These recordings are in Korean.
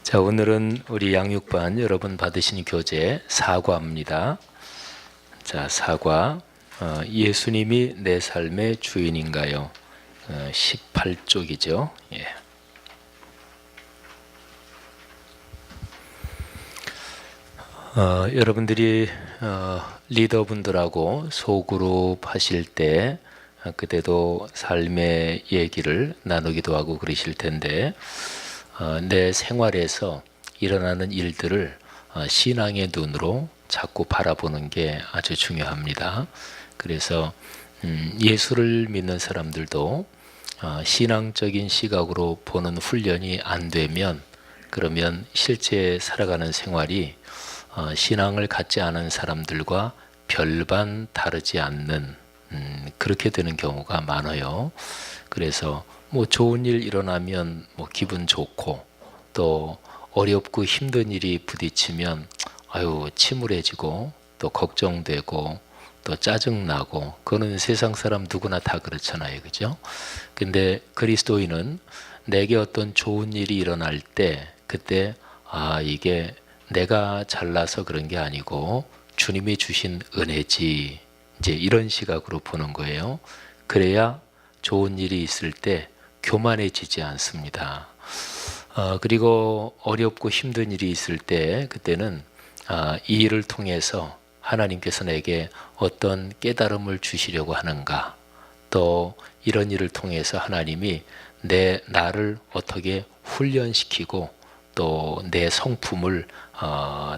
자, 오늘은 우리 양육반 여러분 받으신 교재 사과입니다. 자, 사과. 예수님이 내 삶의 주인인가요? 18쪽이죠. 예. 여러분들이 리더분들하고 소그룹 하실 때 그때도 삶의 얘기를 나누기도 하고 그러실 텐데 내 생활에서 일어나는 일들을 신앙의 눈으로 자꾸 바라보는 게 아주 중요합니다. 그래서 예수를 믿는 사람들도 신앙적인 시각으로 보는 훈련이 안 되면 그러면 실제 살아가는 생활이 신앙을 갖지 않은 사람들과 별반 다르지 않는 그렇게 되는 경우가 많아요. 그래서 뭐 좋은 일 일어나면 뭐 기분 좋고 또 어렵고 힘든 일이 부딪히면 아유 침울해지고 또 걱정되고 또 짜증나고 그거는 세상 사람 누구나 다 그렇잖아요. 그죠? 근데 그리스도인은 내게 어떤 좋은 일이 일어날 때 그때 이게 내가 잘나서 그런 게 아니고 주님이 주신 은혜지 이제 이런 시각으로 보는 거예요. 그래야 좋은 일이 있을 때 교만해지지 않습니다. 그리고 어렵고 힘든 일이 있을 때 그때는 이 일을 통해서 하나님께서 내게 어떤 깨달음을 주시려고 하는가, 또 이런 일을 통해서 하나님이 나를 어떻게 훈련시키고 또 내 성품을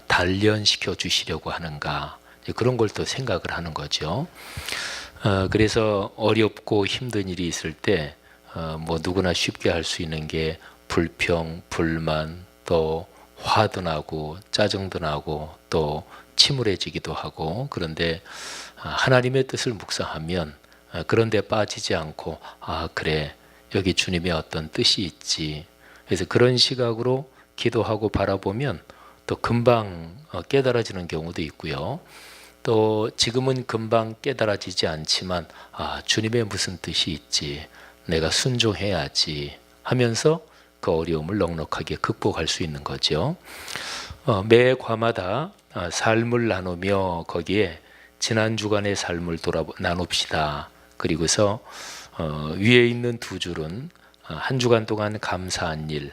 단련시켜 주시려고 하는가, 그런 걸 또 생각을 하는 거죠. 그래서 어렵고 힘든 일이 있을 때 뭐 누구나 쉽게 할 수 있는 게 불평, 불만, 또 화도 나고 짜증도 나고 또 침울해지기도 하고, 그런데 하나님의 뜻을 묵상하면 그런 데 빠지지 않고 그래 여기 주님의 어떤 뜻이 있지, 그래서 그런 시각으로 기도하고 바라보면 또 금방 깨달아지는 경우도 있고요. 또 지금은 금방 깨달아지지 않지만 주님의 무슨 뜻이 있지, 내가 순종해야지 하면서 그 어려움을 넉넉하게 극복할 수 있는 거죠. 매 과마다 삶을 나누며 거기에 지난 주간의 삶을 나눕시다. 그리고서 위에 있는 두 줄은 한 주간 동안 감사한 일,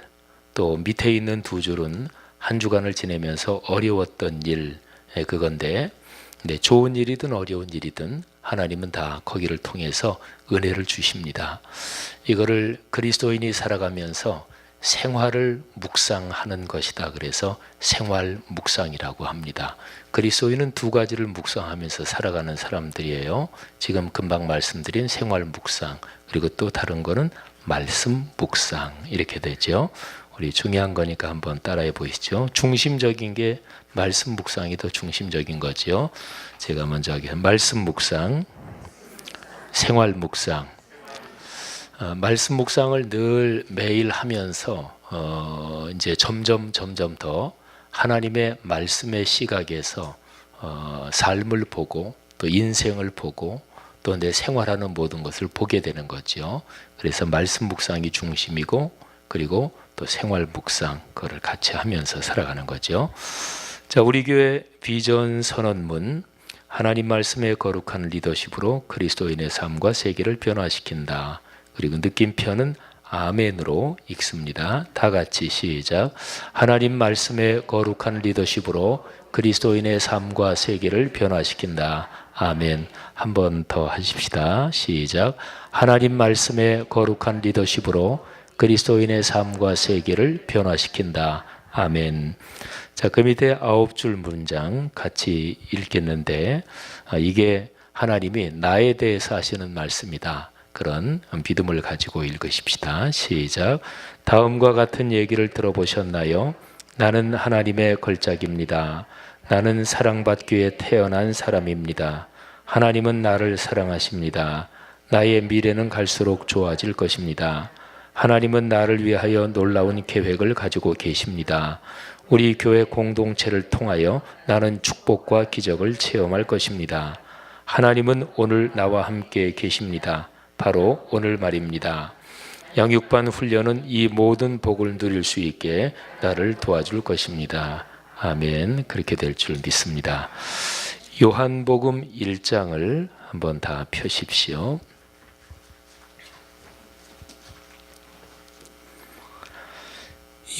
또 밑에 있는 두 줄은 한 주간을 지내면서 어려웠던 일, 그건데 좋은 일이든 어려운 일이든 하나님은 다 거기를 통해서 은혜를 주십니다. 이거를 그리스도인이 살아가면서 생활을 묵상하는 것이다. 그래서 생활 묵상이라고 합니다. 그리스도인은 두 가지를 묵상하면서 살아가는 사람들이에요. 지금 금방 말씀드린 생활 묵상, 그리고 또 다른 거는 말씀 묵상, 이렇게 되죠. 우리 중요한 거니까 한번 따라해 보시죠. 중심적인 게 말씀 묵상이 더 중심적인 거죠. 제가 먼저 하겠습니다. 말씀 묵상, 생활 묵상. 말씀 묵상을 늘 매일 하면서 이제 점점 더 하나님의 말씀의 시각에서 삶을 보고 또 인생을 보고 또 내 생활하는 모든 것을 보게 되는 거죠. 그래서 말씀 묵상이 중심이고 그리고 또 생활 묵상, 그거를 같이 하면서 살아가는 거죠. 자, 우리 교회 비전 선언문, 하나님 말씀의 거룩한 리더십으로 그리스도인의 삶과 세계를 변화시킨다. 그리고 느낌표는 아멘으로 읽습니다. 다 같이 시작. 하나님 말씀의 거룩한 리더십으로 그리스도인의 삶과 세계를 변화시킨다. 아멘. 한 번 더 하십시다. 시작. 하나님 말씀의 거룩한 리더십으로 그리스도인의 삶과 세계를 변화시킨다. 아멘. 자, 그 밑에 9줄 문장 같이 읽겠는데 이게 하나님이 나에 대해서 하시는 말씀이다. 그런 믿음을 가지고 읽으십시다. 시작. 다음과 같은 얘기를 들어보셨나요? 나는 하나님의 걸작입니다. 나는 사랑받기에 태어난 사람입니다. 하나님은 나를 사랑하십니다. 나의 미래는 갈수록 좋아질 것입니다. 하나님은 나를 위하여 놀라운 계획을 가지고 계십니다. 우리 교회 공동체를 통하여 나는 축복과 기적을 체험할 것입니다. 하나님은 오늘 나와 함께 계십니다. 바로 오늘 말입니다. 양육반 훈련은 이 모든 복을 누릴 수 있게 나를 도와줄 것입니다. 아멘. 그렇게 될 줄 믿습니다. 요한복음 1장을 한번 다 펴십시오.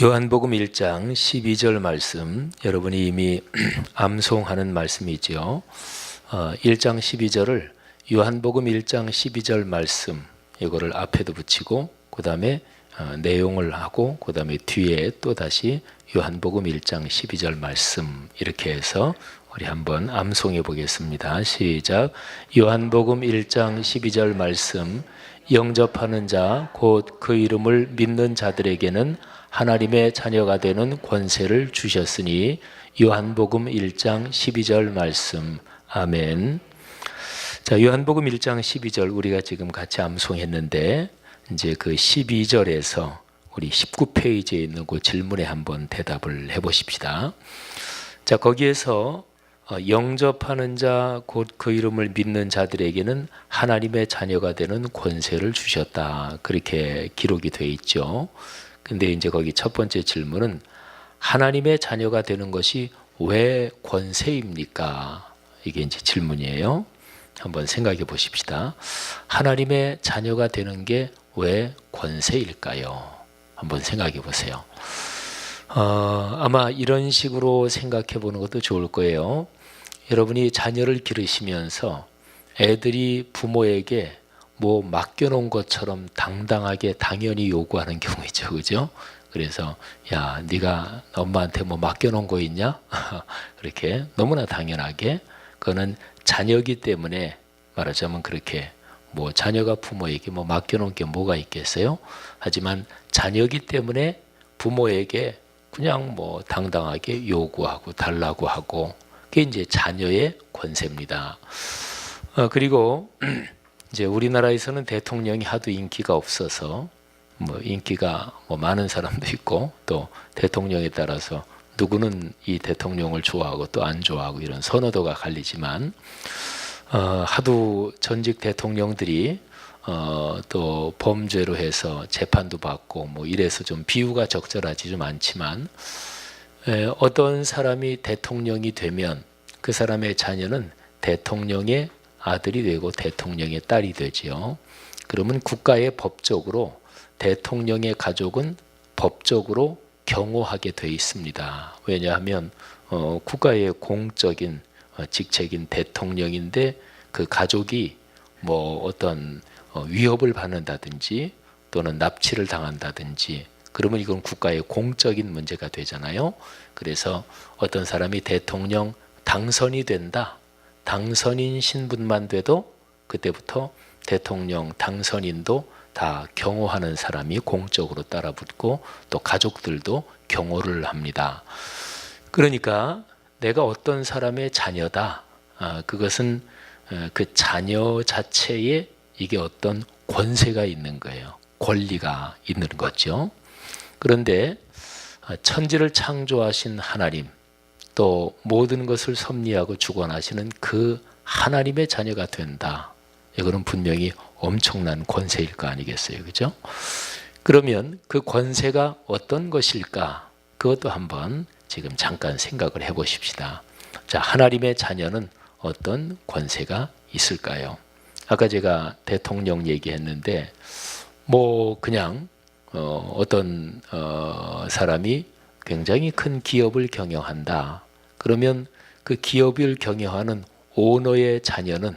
요한복음 1장 12절 말씀, 여러분이 이미 암송하는 말씀이죠. 1장 12절을 요한복음 1장 12절 말씀, 이거를 앞에도 붙이고 그 다음에 내용을 하고 그 다음에 뒤에 또 다시 요한복음 1장 12절 말씀, 이렇게 해서 우리 한번 암송해 보겠습니다. 시작. 요한복음 1장 12절 말씀, 영접하는 자 곧 그 이름을 믿는 자들에게는 하나님의 자녀가 되는 권세를 주셨으니. 요한복음 1장 12절 말씀. 아멘. 자, 요한복음 1장 12절 우리가 지금 같이 암송했는데, 이제 그 12절에서 우리 19페이지에 있는 그 질문에 한번 대답을 해보십시다. 자, 거기에서 영접하는 자 곧 그 이름을 믿는 자들에게는 하나님의 자녀가 되는 권세를 주셨다, 그렇게 기록이 되어 있죠. 근데 이제 거기 첫 번째 질문은 하나님의 자녀가 되는 것이 왜 권세입니까? 이게 이제 질문이에요. 한번 생각해 보십시다. 하나님의 자녀가 되는 게 왜 권세일까요? 한번 생각해 보세요. 아마 이런 식으로 생각해 보는 것도 좋을 거예요. 여러분이 자녀를 기르시면서 애들이 부모에게 뭐 맡겨놓은 것처럼 당당하게 당연히 요구하는 경우 있죠, 그죠? 그래서 야, 네가 엄마한테 뭐 맡겨놓은 거 있냐? 그렇게 너무나 당연하게, 그거는 자녀이기 때문에 말하자면 그렇게 뭐 자녀가 부모에게 뭐 맡겨놓은 게 뭐가 있겠어요? 하지만 자녀이기 때문에 부모에게 그냥 뭐 당당하게 요구하고 달라고 하고, 그게 이제 자녀의 권세입니다. 그리고 이제 우리나라에서는 대통령이 하도 인기가 없어서 뭐 인기가 뭐 많은 사람도 있고, 또 대통령에 따라서 누구는 이 대통령을 좋아하고 또 안 좋아하고 이런 선호도가 갈리지만, 하도 전직 대통령들이 또 범죄로 해서 재판도 받고 뭐 이래서 좀 비유가 적절하지 좀 않지만, 어떤 사람이 대통령이 되면 그 사람의 자녀는 대통령의 아들이 되고 대통령의 딸이 되지요. 그러면 국가의 법적으로 대통령의 가족은 법적으로 경호하게 돼 있습니다. 왜냐하면 국가의 공적인 직책인 대통령인데 그 가족이 뭐 어떤 위협을 받는다든지 또는 납치를 당한다든지, 그러면 이건 국가의 공적인 문제가 되잖아요. 그래서 어떤 사람이 대통령 당선이 된다, 당선인 신분만 돼도 그때부터 대통령 당선인도 다 경호하는 사람이 공적으로 따라붙고 또 가족들도 경호를 합니다. 그러니까 내가 어떤 사람의 자녀다, 그것은 그 자녀 자체에 이게 어떤 권세가 있는 거예요. 권리가 있는 거죠. 그런데 천지를 창조하신 하나님, 또 모든 것을 섭리하고 주관하시는 그 하나님의 자녀가 된다, 이거는 분명히 엄청난 권세일 거 아니겠어요, 그죠? 그러면 그 권세가 어떤 것일까? 그것도 한번 지금 잠깐 생각을 해보십시다. 자, 하나님의 자녀는 어떤 권세가 있을까요? 아까 제가 대통령 얘기했는데, 뭐 그냥 어떤 사람이 굉장히 큰 기업을 경영한다, 그러면 그 기업을 경영하는 오너의 자녀는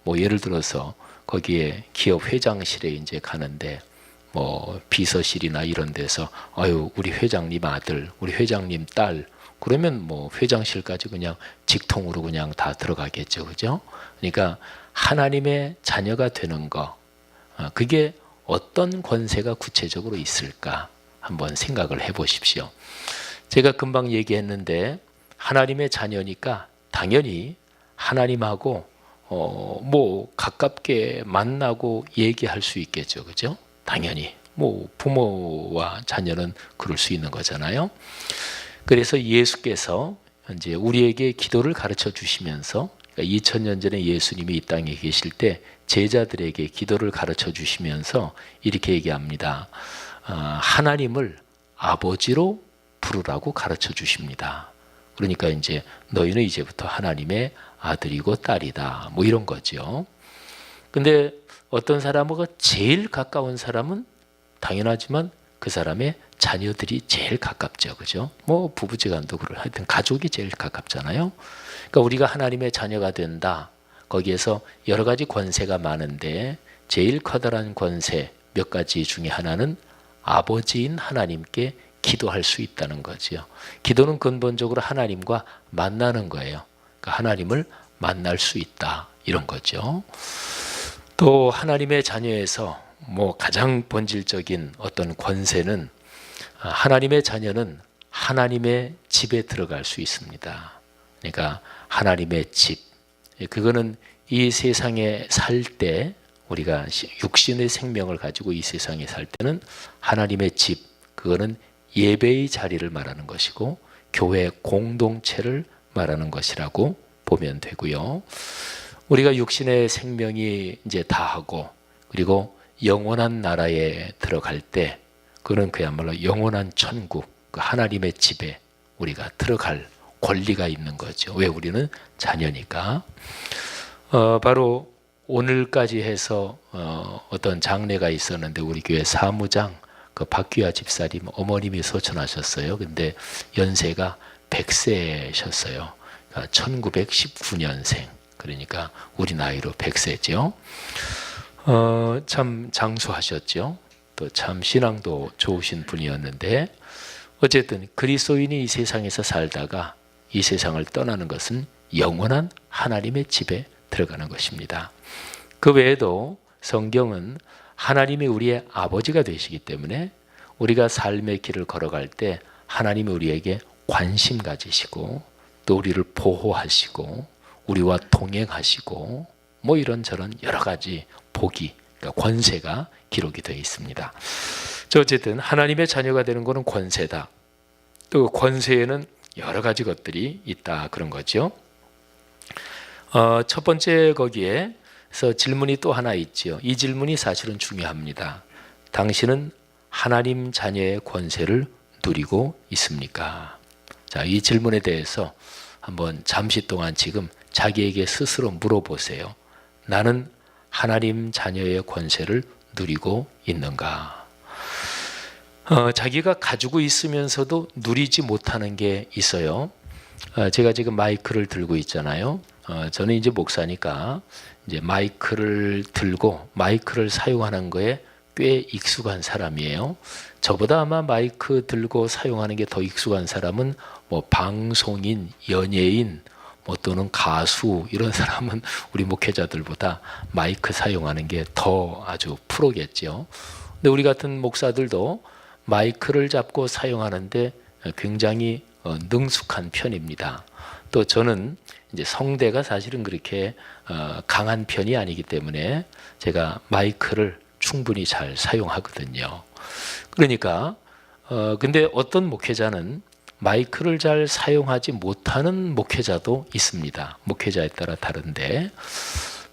뭐 예를 들어서 거기에 기업 회장실에 이제 가는데 뭐 비서실이나 이런 데서 아유 우리 회장님 아들, 우리 회장님 딸, 그러면 뭐 회장실까지 그냥 직통으로 그냥 다 들어가겠죠, 그죠? 그러니까 하나님의 자녀가 되는 거, 그게 어떤 권세가 구체적으로 있을까 한번 생각을 해보십시오. 제가 금방 얘기했는데 하나님의 자녀니까 당연히 하나님하고 뭐 가깝게 만나고 얘기할 수 있겠죠, 그죠? 당연히 뭐 부모와 자녀는 그럴 수 있는 거잖아요. 그래서 예수께서 이제 우리에게 기도를 가르쳐 주시면서 그러니까 2000년 전에 예수님이 이 땅에 계실 때 제자들에게 기도를 가르쳐 주시면서 이렇게 얘기합니다. 하나님을 아버지로 부르라고 가르쳐 주십니다. 그러니까 이제 너희는 이제부터 하나님의 아들이고 딸이다. 뭐 이런 거죠. 근데 어떤 사람하고 제일 가까운 사람은 당연하지만 그 사람의 자녀들이 제일 가깝죠. 그죠? 뭐 부부지간도 그럴 하여튼 가족이 제일 가깝잖아요. 그러니까 우리가 하나님의 자녀가 된다. 거기에서 여러 가지 권세가 많은데 제일 커다란 권세 몇 가지 중에 하나는 아버지인 하나님께 기도할 수 있다는 거죠. 기도는 근본적으로 하나님과 만나는 거예요. 그러니까 하나님을 만날 수 있다. 이런 거죠. 또 하나님의 자녀에서 뭐 가장 본질적인 어떤 권세는 하나님의 자녀는 하나님의 집에 들어갈 수 있습니다. 그러니까 하나님의 집. 그거는 이 세상에 살 때 우리가 육신의 생명을 가지고 이 세상에 살 때는 하나님의 집. 그거는 예배의 자리를 말하는 것이고 교회 공동체를 말하는 것이라고 보면 되고요. 우리가 육신의 생명이 이제 다하고 그리고 영원한 나라에 들어갈 때 그는 그야말로 영원한 천국, 그 하나님의 집에 우리가 들어갈 권리가 있는 거죠. 왜? 우리는 자녀니까. 바로 오늘까지 해서 어떤 장례가 있었는데 우리 교회 사무장 그 박규아 집사님 어머님이 소천하셨어요. 근데 연세가 100세셨어요. 그러니까 1919년생. 그러니까 우리 나이로 100세죠. 참 장수하셨죠. 또 참 신앙도 좋으신 분이었는데 어쨌든 그리스도인이 이 세상에서 살다가 이 세상을 떠나는 것은 영원한 하나님의 집에 들어가는 것입니다. 그 외에도 성경은 하나님이 우리의 아버지가 되시기 때문에 우리가 삶의 길을 걸어갈 때 하나님이 우리에게 관심 가지시고 또 우리를 보호하시고 우리와 동행하시고 뭐 이런저런 여러 가지 복이, 그러니까 권세가 기록이 되어 있습니다. 어쨌든 하나님의 자녀가 되는 것은 권세다. 또 권세에는 여러 가지 것들이 있다 그런 거죠. 첫 번째 거기에서 질문이 또 하나 있죠. 이 질문이 사실은 중요합니다. 당신은 하나님 자녀의 권세를 누리고 있습니까? 자, 이 질문에 대해서 한번 잠시 동안 지금 자기에게 스스로 물어보세요. 나는 하나님 자녀의 권세를 누리고 있는가? 자기가 가지고 있으면서도 누리지 못하는 게 있어요. 제가 지금 마이크를 들고 있잖아요. 저는 이제 목사니까 이제 마이크를 들고 마이크를 사용하는 거에 꽤 익숙한 사람이에요. 저보다 아마 마이크 들고 사용하는 게 더 익숙한 사람은 뭐 방송인, 연예인, 뭐 또는 가수 이런 사람은 우리 목회자들보다 마이크 사용하는 게 더 아주 프로겠죠. 근데 우리 같은 목사들도 마이크를 잡고 사용하는데 굉장히 능숙한 편입니다. 또 저는 이제 성대가 사실은 그렇게 강한 편이 아니기 때문에 제가 마이크를 충분히 잘 사용하거든요. 그러니까 근데 어떤 목회자는 마이크를 잘 사용하지 못하는 목회자도 있습니다. 목회자에 따라 다른데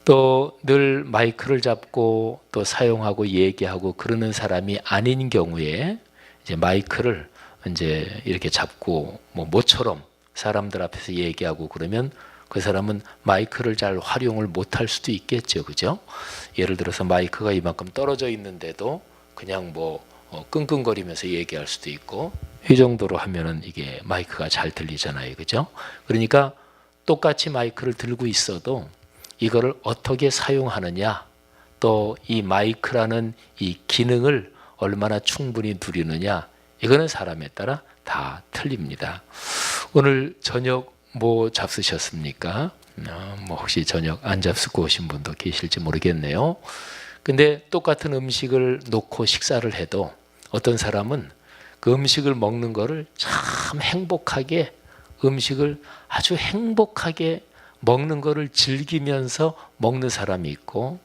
또 늘 마이크를 잡고 또 사용하고 얘기하고 그러는 사람이 아닌 경우에 이제 마이크를 이제 이렇게 잡고 뭐 모처럼 사람들 앞에서 얘기하고 그러면 그 사람은 마이크를 잘 활용을 못할 수도 있겠죠, 그죠? 예를 들어서 마이크가 이만큼 떨어져 있는데도 그냥 뭐 끙끙거리면서 얘기할 수도 있고 이 정도로 하면은 이게 마이크가 잘 들리잖아요, 그죠? 그러니까 똑같이 마이크를 들고 있어도 이거를 어떻게 사용하느냐, 또 이 마이크라는 이 기능을 얼마나 충분히 누리느냐, 이거는 사람에 따라 다 틀립니다. 오늘 저녁 뭐 잡수셨습니까? 뭐 혹시 저녁 안 잡수고 오신 분도 계실지 모르겠네요. 근데 똑같은 음식을 놓고 식사를 해도 어떤 사람은 그 음식을 먹는 거를 참 행복하게 음식을 아주 행복하게 먹는 거를 즐기면서 먹는 사람이 있고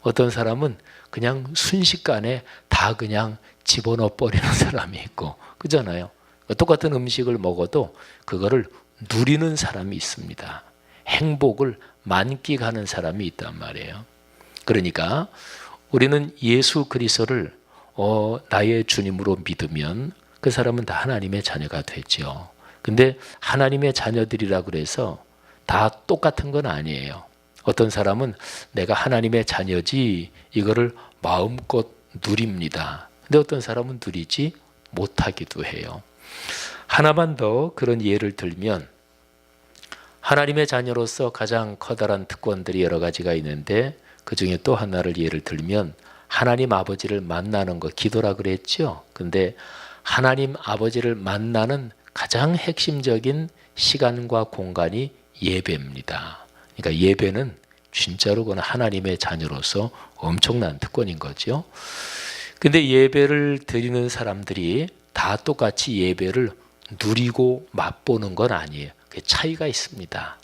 어떤 사람은 그냥 순식간에 다 그냥 집어넣어 버리는 사람이 있고 그잖아요. 똑같은 음식을 먹어도 그거를 누리는 사람이 있습니다. 행복을 만끽하는 사람이 있단 말이에요. 그러니까 우리는 예수 그리스도를 나의 주님으로 믿으면 그 사람은 다 하나님의 자녀가 되죠. 근데 하나님의 자녀들이라 그래서 다 똑같은 건 아니에요. 어떤 사람은 내가 하나님의 자녀지 이거를 마음껏 누립니다. 근데 어떤 사람은 누리지 못하기도 해요. 하나만 더 그런 예를 들면 하나님의 자녀로서 가장 커다란 특권들이 여러 가지가 있는데 그중에 또 하나를 예를 들면 하나님 아버지를 만나는 거 기도라 그랬죠. 근데 하나님 아버지를 만나는 가장 핵심적인 시간과 공간이 예배입니다. 그러니까 예배는 진짜로 그건 하나님의 자녀로서 엄청난 특권인 거죠. 근데 예배를 드리는 사람들이 다 똑같이 예배를 누리고 맛보는 건 아니에요. 그 차이가 있습니다.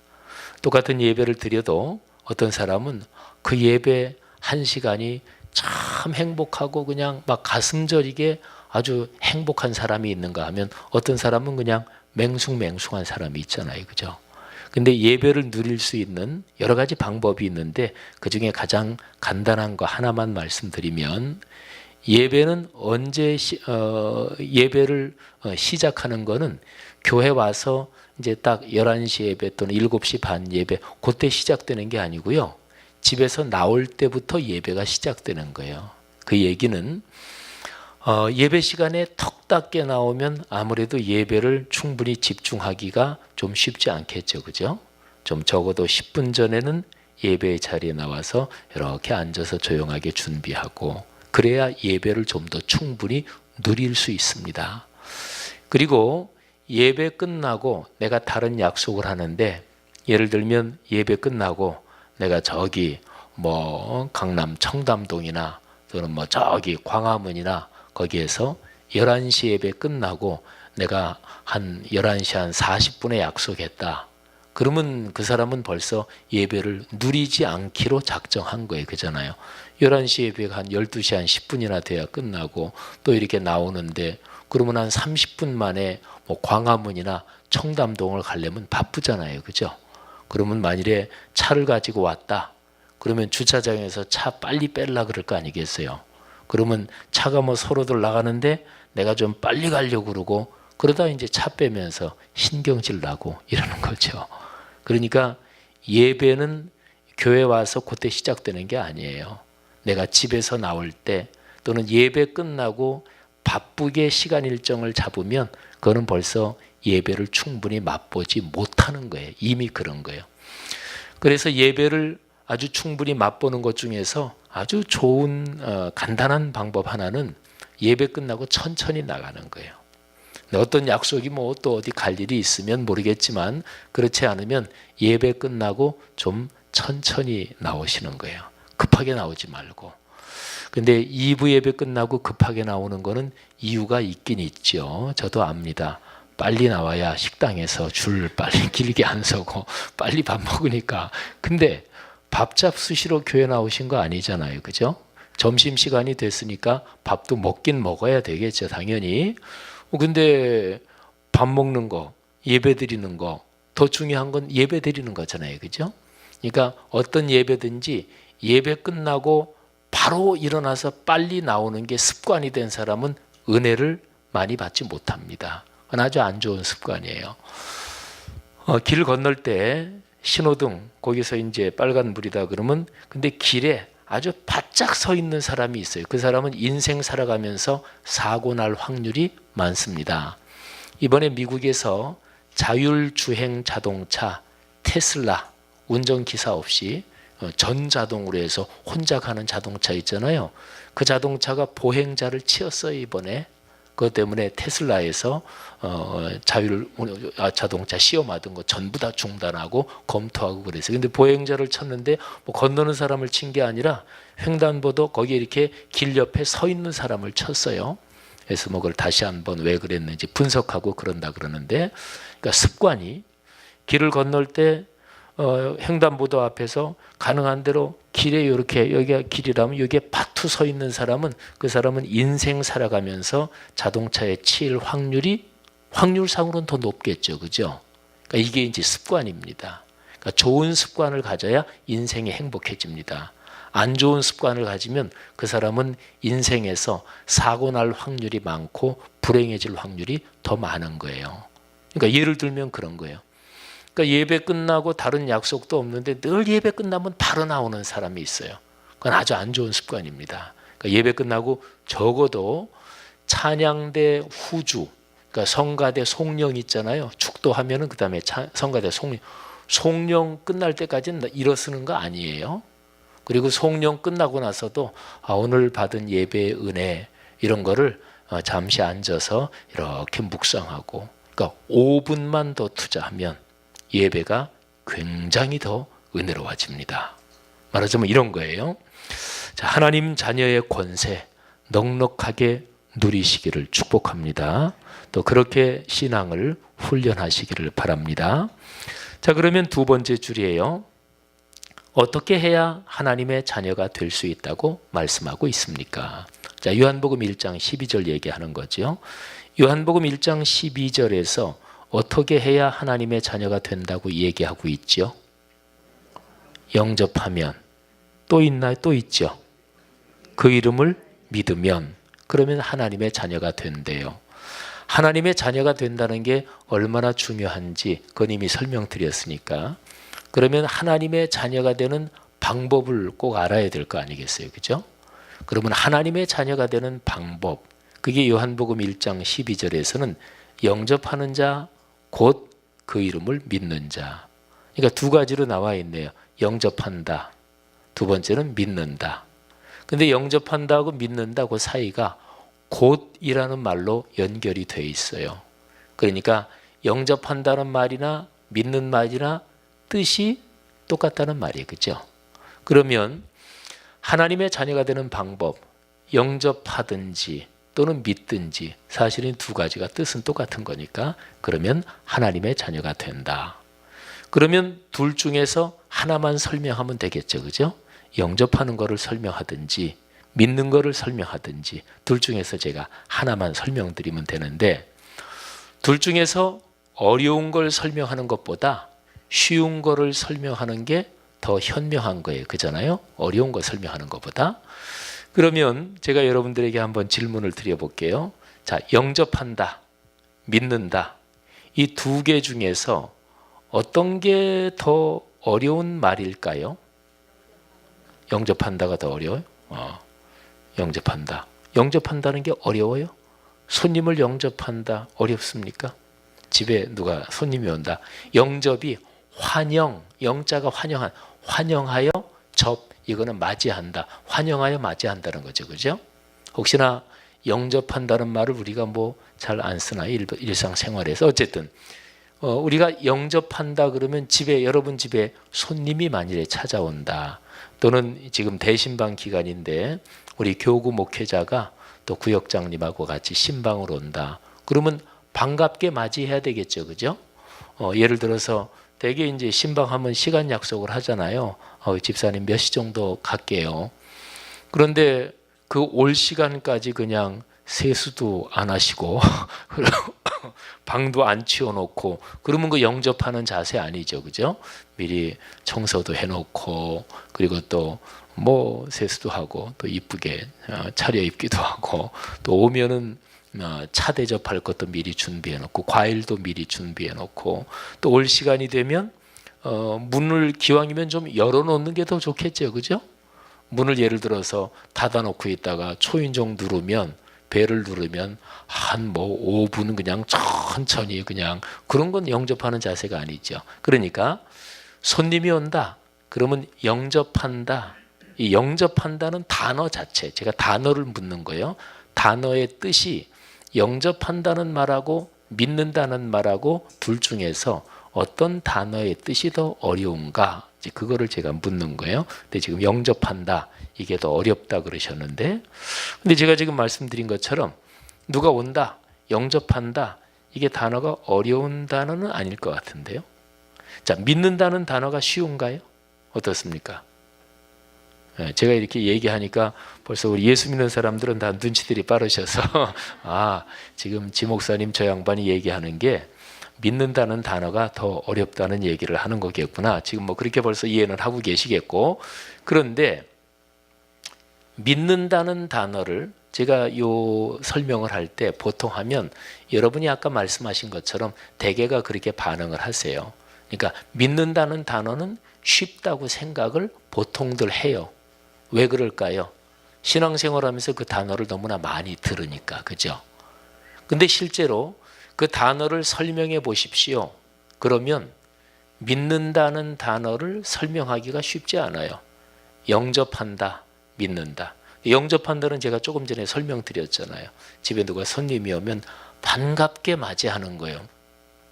똑같은 예배를 드려도 어떤 사람은 그 예배 한 시간이 참 행복하고 그냥 막 가슴 저리게 아주 행복한 사람이 있는가 하면 어떤 사람은 그냥 맹숭맹숭한 사람이 있잖아요. 그죠? 근데 예배를 누릴 수 있는 여러 가지 방법이 있는데 그중에 가장 간단한 거 하나만 말씀드리면 예배는 언제 예배를 시작하는 거는 교회 와서 이제 딱 11시 예배 또는 7시 반 예배 그때 시작되는 게 아니고요. 집에서 나올 때부터 예배가 시작되는 거예요. 그 얘기는 예배 시간에 턱답게 나오면 아무래도 예배를 충분히 집중하기가 좀 쉽지 않겠죠. 그죠? 좀 적어도 10분 전에는 예배의 자리에 나와서 이렇게 앉아서 조용하게 준비하고 그래야 예배를 좀 더 충분히 누릴 수 있습니다. 그리고 예배 끝나고 내가 다른 약속을 하는데 예를 들면 예배 끝나고 내가 저기 뭐 강남 청담동이나 또는 뭐 저기 광화문이나 거기에서 11시 예배 끝나고 내가 한 11시 한 40분에 약속했다. 그러면 그 사람은 벌써 예배를 누리지 않기로 작정한 거예요. 그잖아요. 11시 예배가 한 12시 한 10분이나 돼야 끝나고 또 이렇게 나오는데 그러면 한 30분 만에 뭐 광화문이나 청담동을 가려면 바쁘잖아요. 그죠? 그러면 만일에 차를 가지고 왔다. 그러면 주차장에서 차 빨리 뺄라 그럴 거 아니겠어요? 그러면 차가 뭐 서로들 나가는데 내가 좀 빨리 가려고 그러고 그러다 이제 차 빼면서 신경질 나고 이러는 거죠. 그러니까 예배는 교회 와서 그때 시작되는 게 아니에요. 내가 집에서 나올 때 또는 예배 끝나고 바쁘게 시간 일정을 잡으면 그거는 벌써 예배를 충분히 맛보지 못하는 거예요. 이미 그런 거예요. 그래서 예배를 아주 충분히 맛보는 것 중에서 아주 좋은 간단한 방법 하나는 예배 끝나고 천천히 나가는 거예요. 어떤 약속이 뭐 또 어디 갈 일이 있으면 모르겠지만 그렇지 않으면 예배 끝나고 좀 천천히 나오시는 거예요. 급하게 나오지 말고. 근데 2부 예배 끝나고 급하게 나오는 거는 이유가 있긴 있죠. 저도 압니다. 빨리 나와야 식당에서 줄 빨리 길게 안 서고 빨리 밥 먹으니까. 근데 밥 잡수시러 교회 나오신 거 아니잖아요. 그죠? 점심시간이 됐으니까 밥도 먹긴 먹어야 되겠죠. 당연히. 근데 밥 먹는 거, 예배 드리는 거, 더 중요한 건 예배 드리는 거잖아요. 그죠? 그러니까 어떤 예배든지 예배 끝나고 바로 일어나서 빨리 나오는 게 습관이 된 사람은 은혜를 많이 받지 못합니다. 그건 아주 안 좋은 습관이에요. 길 건널 때 신호등 거기서 이제 빨간불이다 그러면 근데 길에 아주 바짝 서 있는 사람이 있어요. 그 사람은 인생 살아가면서 사고 날 확률이 많습니다. 이번에 미국에서 자율주행 자동차 테슬라 운전기사 없이 전자동으로 해서 혼자 가는 자동차 있잖아요. 그 자동차가 보행자를 치었어요. 이번에. 그것 때문에 테슬라에서 자동차 시험하던 거 전부 다 중단하고 검토하고 그랬어요. 근데 보행자를 쳤는데 뭐 건너는 사람을 친 게 아니라 횡단보도 거기에 이렇게 길 옆에 서 있는 사람을 쳤어요. 그래서 뭐 그걸 다시 한번 왜 그랬는지 분석하고 그런다 그러는데, 그러니까 습관이 길을 건널 때 횡단보도 앞에서 가능한 대로 길에 이렇게 여기가 길이라면 여기에 파투 서 있는 사람은 그 사람은 인생 살아가면서 자동차에 치일 확률이 확률상으로는 더 높겠죠, 그죠? 그러니까 이게 이제 습관입니다. 그러니까 좋은 습관을 가져야 인생이 행복해집니다. 안 좋은 습관을 가지면 그 사람은 인생에서 사고 날 확률이 많고 불행해질 확률이 더 많은 거예요. 그러니까 예를 들면 그런 거예요. 그러니까 예배 끝나고 다른 약속도 없는데 늘 예배 끝나면 바로 나오는 사람이 있어요. 그건 아주 안 좋은 습관입니다. 그러니까 예배 끝나고 적어도 찬양대 후주, 그러니까 성가대 송령 있잖아요. 축도하면은 그 다음에 성가대 송령 끝날 때까지는 일어서는 거 아니에요. 그리고 송령 끝나고 나서도 오늘 받은 예배의 은혜 이런 거를 잠시 앉아서 이렇게 묵상하고, 그러니까 5분만 더 투자하면 예배가 굉장히 더 은혜로워집니다. 말하자면 이런 거예요. 자, 하나님 자녀의 권세 넉넉하게 누리시기를 축복합니다. 또 그렇게 신앙을 훈련하시기를 바랍니다. 자, 그러면 두 번째 줄이에요. 어떻게 해야 하나님의 자녀가 될 수 있다고 말씀하고 있습니까? 자, 요한복음 1장 12절 얘기하는 거죠. 요한복음 1장 12절에서 어떻게 해야 하나님의 자녀가 된다고 얘기하고 있죠? 영접하면. 또 있나요? 또 있죠. 그 이름을 믿으면, 그러면 하나님의 자녀가 된대요. 하나님의 자녀가 된다는 게 얼마나 중요한지 그건 이미 설명드렸으니까, 그러면 하나님의 자녀가 되는 방법을 꼭 알아야 될 거 아니겠어요? 그죠? 그러면 하나님의 자녀가 되는 방법, 그게 요한복음 1장 12절에서는 영접하는 자, 곧 그 이름을 믿는 자. 그러니까 두 가지로 나와 있네요. 영접한다. 두 번째는 믿는다. 근데 영접한다고 믿는다 그 사이가 곧이라는 말로 연결이 돼 있어요. 그러니까 영접한다는 말이나 믿는 말이나 뜻이 똑같다는 말이에요. 그죠? 그러면 하나님의 자녀가 되는 방법, 영접하든지 또는 믿든지 사실은 두 가지가 뜻은 똑같은 거니까 그러면 하나님의 자녀가 된다. 그러면 둘 중에서 하나만 설명하면 되겠죠. 그죠? 영접하는 거를 설명하든지 믿는 거를 설명하든지 둘 중에서 제가 하나만 설명드리면 되는데, 둘 중에서 어려운 걸 설명하는 것보다 쉬운 거를 설명하는 게 더 현명한 거예요. 그잖아요? 어려운 거 설명하는 것보다. 그러면 제가 여러분들에게 한번 질문을 드려볼게요. 자, 영접한다, 믿는다. 이 두 개 중에서 어떤 게 더 어려운 말일까요? 영접한다가 더 어려워요? 영접한다. 영접한다는 게 어려워요? 손님을 영접한다 어렵습니까? 집에 누가 손님이 온다. 영접이 환영, 영자가 환영한, 환영하여 접, 이거는 맞이한다. 환영하여 맞이한다는 거죠. 그죠? 혹시나 영접한다는 말을 우리가 뭐 잘 안 쓰나요? 일상생활에서. 어쨌든 우리가 영접한다 그러면 집에, 여러분 집에 손님이 만일에 찾아온다. 또는 지금 대신방 기간인데 우리 교구 목회자가 또 구역장님하고 같이 신방을 온다. 그러면 반갑게 맞이해야 되겠죠. 그죠? 예를 들어서 대개 이제 신방하면 시간 약속을 하잖아요. 집사님 몇 시 정도 갈게요. 그런데 그 올 시간까지 그냥 세수도 안 하시고 방도 안 치워놓고 그러면 그 영접하는 자세 아니죠. 그죠? 미리 청소도 해놓고 그리고 또 뭐 세수도 하고 또 이쁘게 차려입기도 하고 또 오면은 차 대접할 것도 미리 준비해놓고 과일도 미리 준비해놓고 또 올 시간이 되면 문을 기왕이면 좀 열어놓는 게 더 좋겠죠. 그죠? 문을 예를 들어서 닫아놓고 있다가 초인종 누르면 벨을 누르면 한 뭐 5분 그냥 천천히 그냥 그런 건 영접하는 자세가 아니죠. 그러니까 손님이 온다. 그러면 영접한다. 이 영접한다는 단어 자체, 제가 단어를 묻는 거예요. 단어의 뜻이 영접한다는 말하고 믿는다는 말하고 둘 중에서 어떤 단어의 뜻이 더 어려운가? 이제 그거를 제가 묻는 거예요. 근데 지금 영접한다. 이게 더 어렵다 그러셨는데, 근데 제가 지금 말씀드린 것처럼 누가 온다, 영접한다. 이게 단어가 어려운 단어는 아닐 것 같은데요. 자, 믿는다는 단어가 쉬운가요? 어떻습니까? 제가 이렇게 얘기하니까 벌써 우리 예수 믿는 사람들은 다 눈치들이 빠르셔서 지금 지 목사님 저 양반이 얘기하는 게 믿는다는 단어가 더 어렵다는 얘기를 하는 거겠구나. 지금 뭐 그렇게 벌써 이해는 하고 계시겠고, 그런데 믿는다는 단어를 제가 요 설명을 할 때 보통 하면 여러분이 아까 말씀하신 것처럼 대개가 그렇게 반응을 하세요. 그러니까 믿는다는 단어는 쉽다고 생각을 보통들 해요. 왜 그럴까요? 신앙생활하면서 그 단어를 너무나 많이 들으니까, 그죠? 근데 실제로 그 단어를 설명해 보십시오. 그러면 믿는다는 단어를 설명하기가 쉽지 않아요. 영접한다, 믿는다. 영접한다는 제가 조금 전에 설명드렸잖아요. 집에 누가 손님이 오면 반갑게 맞이하는 거예요.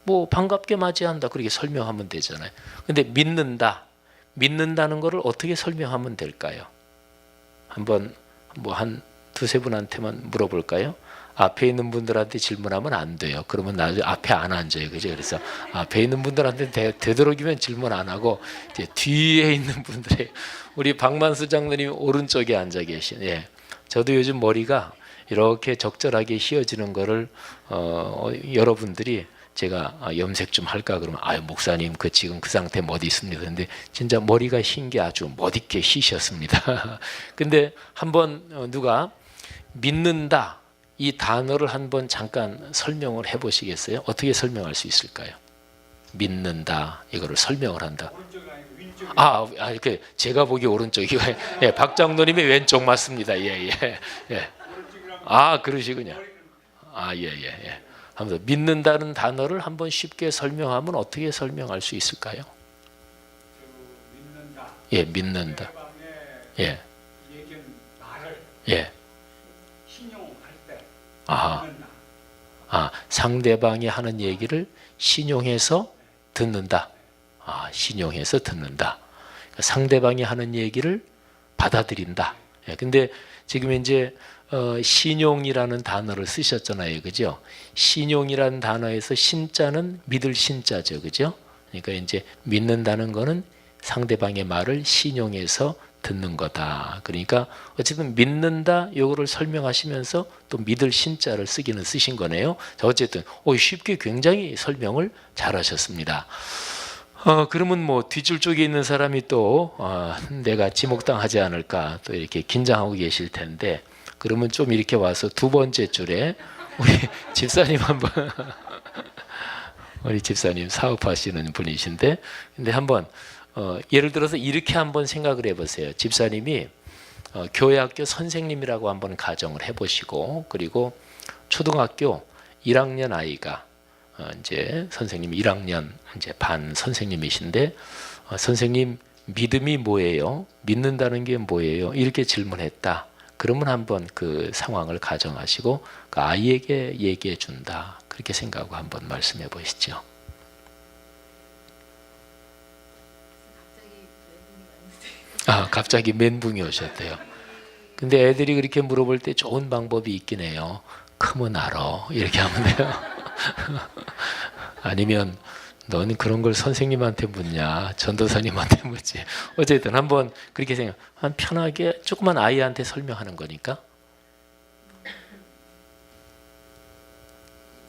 뭐 반갑게 맞이한다 그렇게 설명하면 되잖아요. 근데 믿는다, 믿는다는 것을 어떻게 설명하면 될까요? 한번 뭐 한 두세 분한테만 물어볼까요? 앞에 있는 분들한테 질문하면 안 돼요. 그러면 나중에 앞에 안 앉아요. 그죠? 그래서 앞에 있는 분들한테 되도록이면 질문 안 하고 이제 뒤에 있는 분들의 우리 박만수 장로님 오른쪽에 앉아 계신. 예. 저도 요즘 머리가 이렇게 적절하게 휘어지는 거를 여러분들이 제가 염색 좀 할까 그러면 아유 목사님 그 지금 그 상태 못 있습니다. 근데 진짜 머리가 흰 게 아주 멋있게 휘셨습니다. 근데 한번 누가 믿는다 이 단어를 한번 잠깐 설명을 해보시겠어요? 어떻게 설명할 수 있을까요? 믿는다 이거를 설명을 한다. 이렇게 제가 보기 오른쪽이고 예, 박 장로님이 왼쪽 맞습니다. 예. 그러시군요. 예. 하면서 믿는다는 단어를 한번 쉽게 설명하면 어떻게 설명할 수 있을까요? 믿는다. 예, 믿는다. 예. 예. 상대방이 하는 얘기를 신용해서 듣는다. 신용해서 듣는다. 상대방이 하는 얘기를 받아들인다. 예, 근데 지금 이제 신용이라는 단어를 쓰셨잖아요. 그죠? 신용이라는 단어에서 신자는 믿을 신자죠. 그죠? 그러니까 이제 믿는다는 거는 상대방의 말을 신용해서 듣는 거다. 그러니까 어쨌든 믿는다 요거를 설명하시면서 또 믿을 신자를 쓰기는 쓰신 거네요. 자, 어쨌든 쉽게 굉장히 설명을 잘하셨습니다. 그러면 뭐 뒷줄 쪽에 있는 사람이 또 내가 지목당하지 않을까 또 이렇게 긴장하고 계실 텐데 그러면 좀 이렇게 와서 두 번째 줄에 우리 집사님 한번 우리 집사님 사업하시는 분이신데 근데 한번 예를 들어서 이렇게 한번 생각을 해보세요. 집사님이 교회학교 선생님이라고 한번 가정을 해보시고 그리고 초등학교 1학년 아이가 이제 선생님 1학년 이제 반 선생님이신데 선생님 믿음이 뭐예요? 믿는다는 게 뭐예요? 이렇게 질문했다. 그러면 한번 그 상황을 가정하시고 그 아이에게 얘기해 준다. 그렇게 생각하고 한번 말씀해 보시죠. 갑자기 멘붕이 오셨대요. 근데 애들이 그렇게 물어볼 때 좋은 방법이 있긴 해요. 크면 알아. 이렇게 하면 돼요. 아니면 너는 그런 걸 선생님한테 묻냐 전도사님한테 묻지. 어쨌든 한번 그렇게 한 편하게 조그만 아이한테 설명하는 거니까.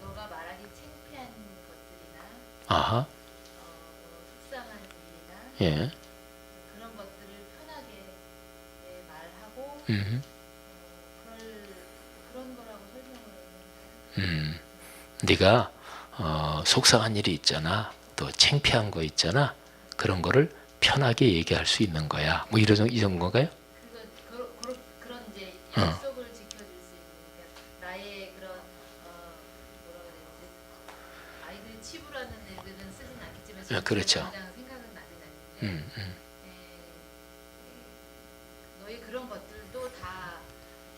너가 말하기 창피한 것들이나 속상한 일이나 예. 그런 것들을 편하게 말하고 그런 거라고 설명을 네가 속상한 일이 있잖아. 또 창피한 거 있잖아. 그런 거를 편하게 얘기할 수 있는 거야. 뭐 이런 건가요? 그런 이제 약속을 지켜줄 수 있는 그러니까 나의 그런 뭐라 그래야 되지? 아이들이 치부라는 애들은 쓰진 않겠지만 그렇죠. 생각은 나진 않는데 너의 그런 것들도 다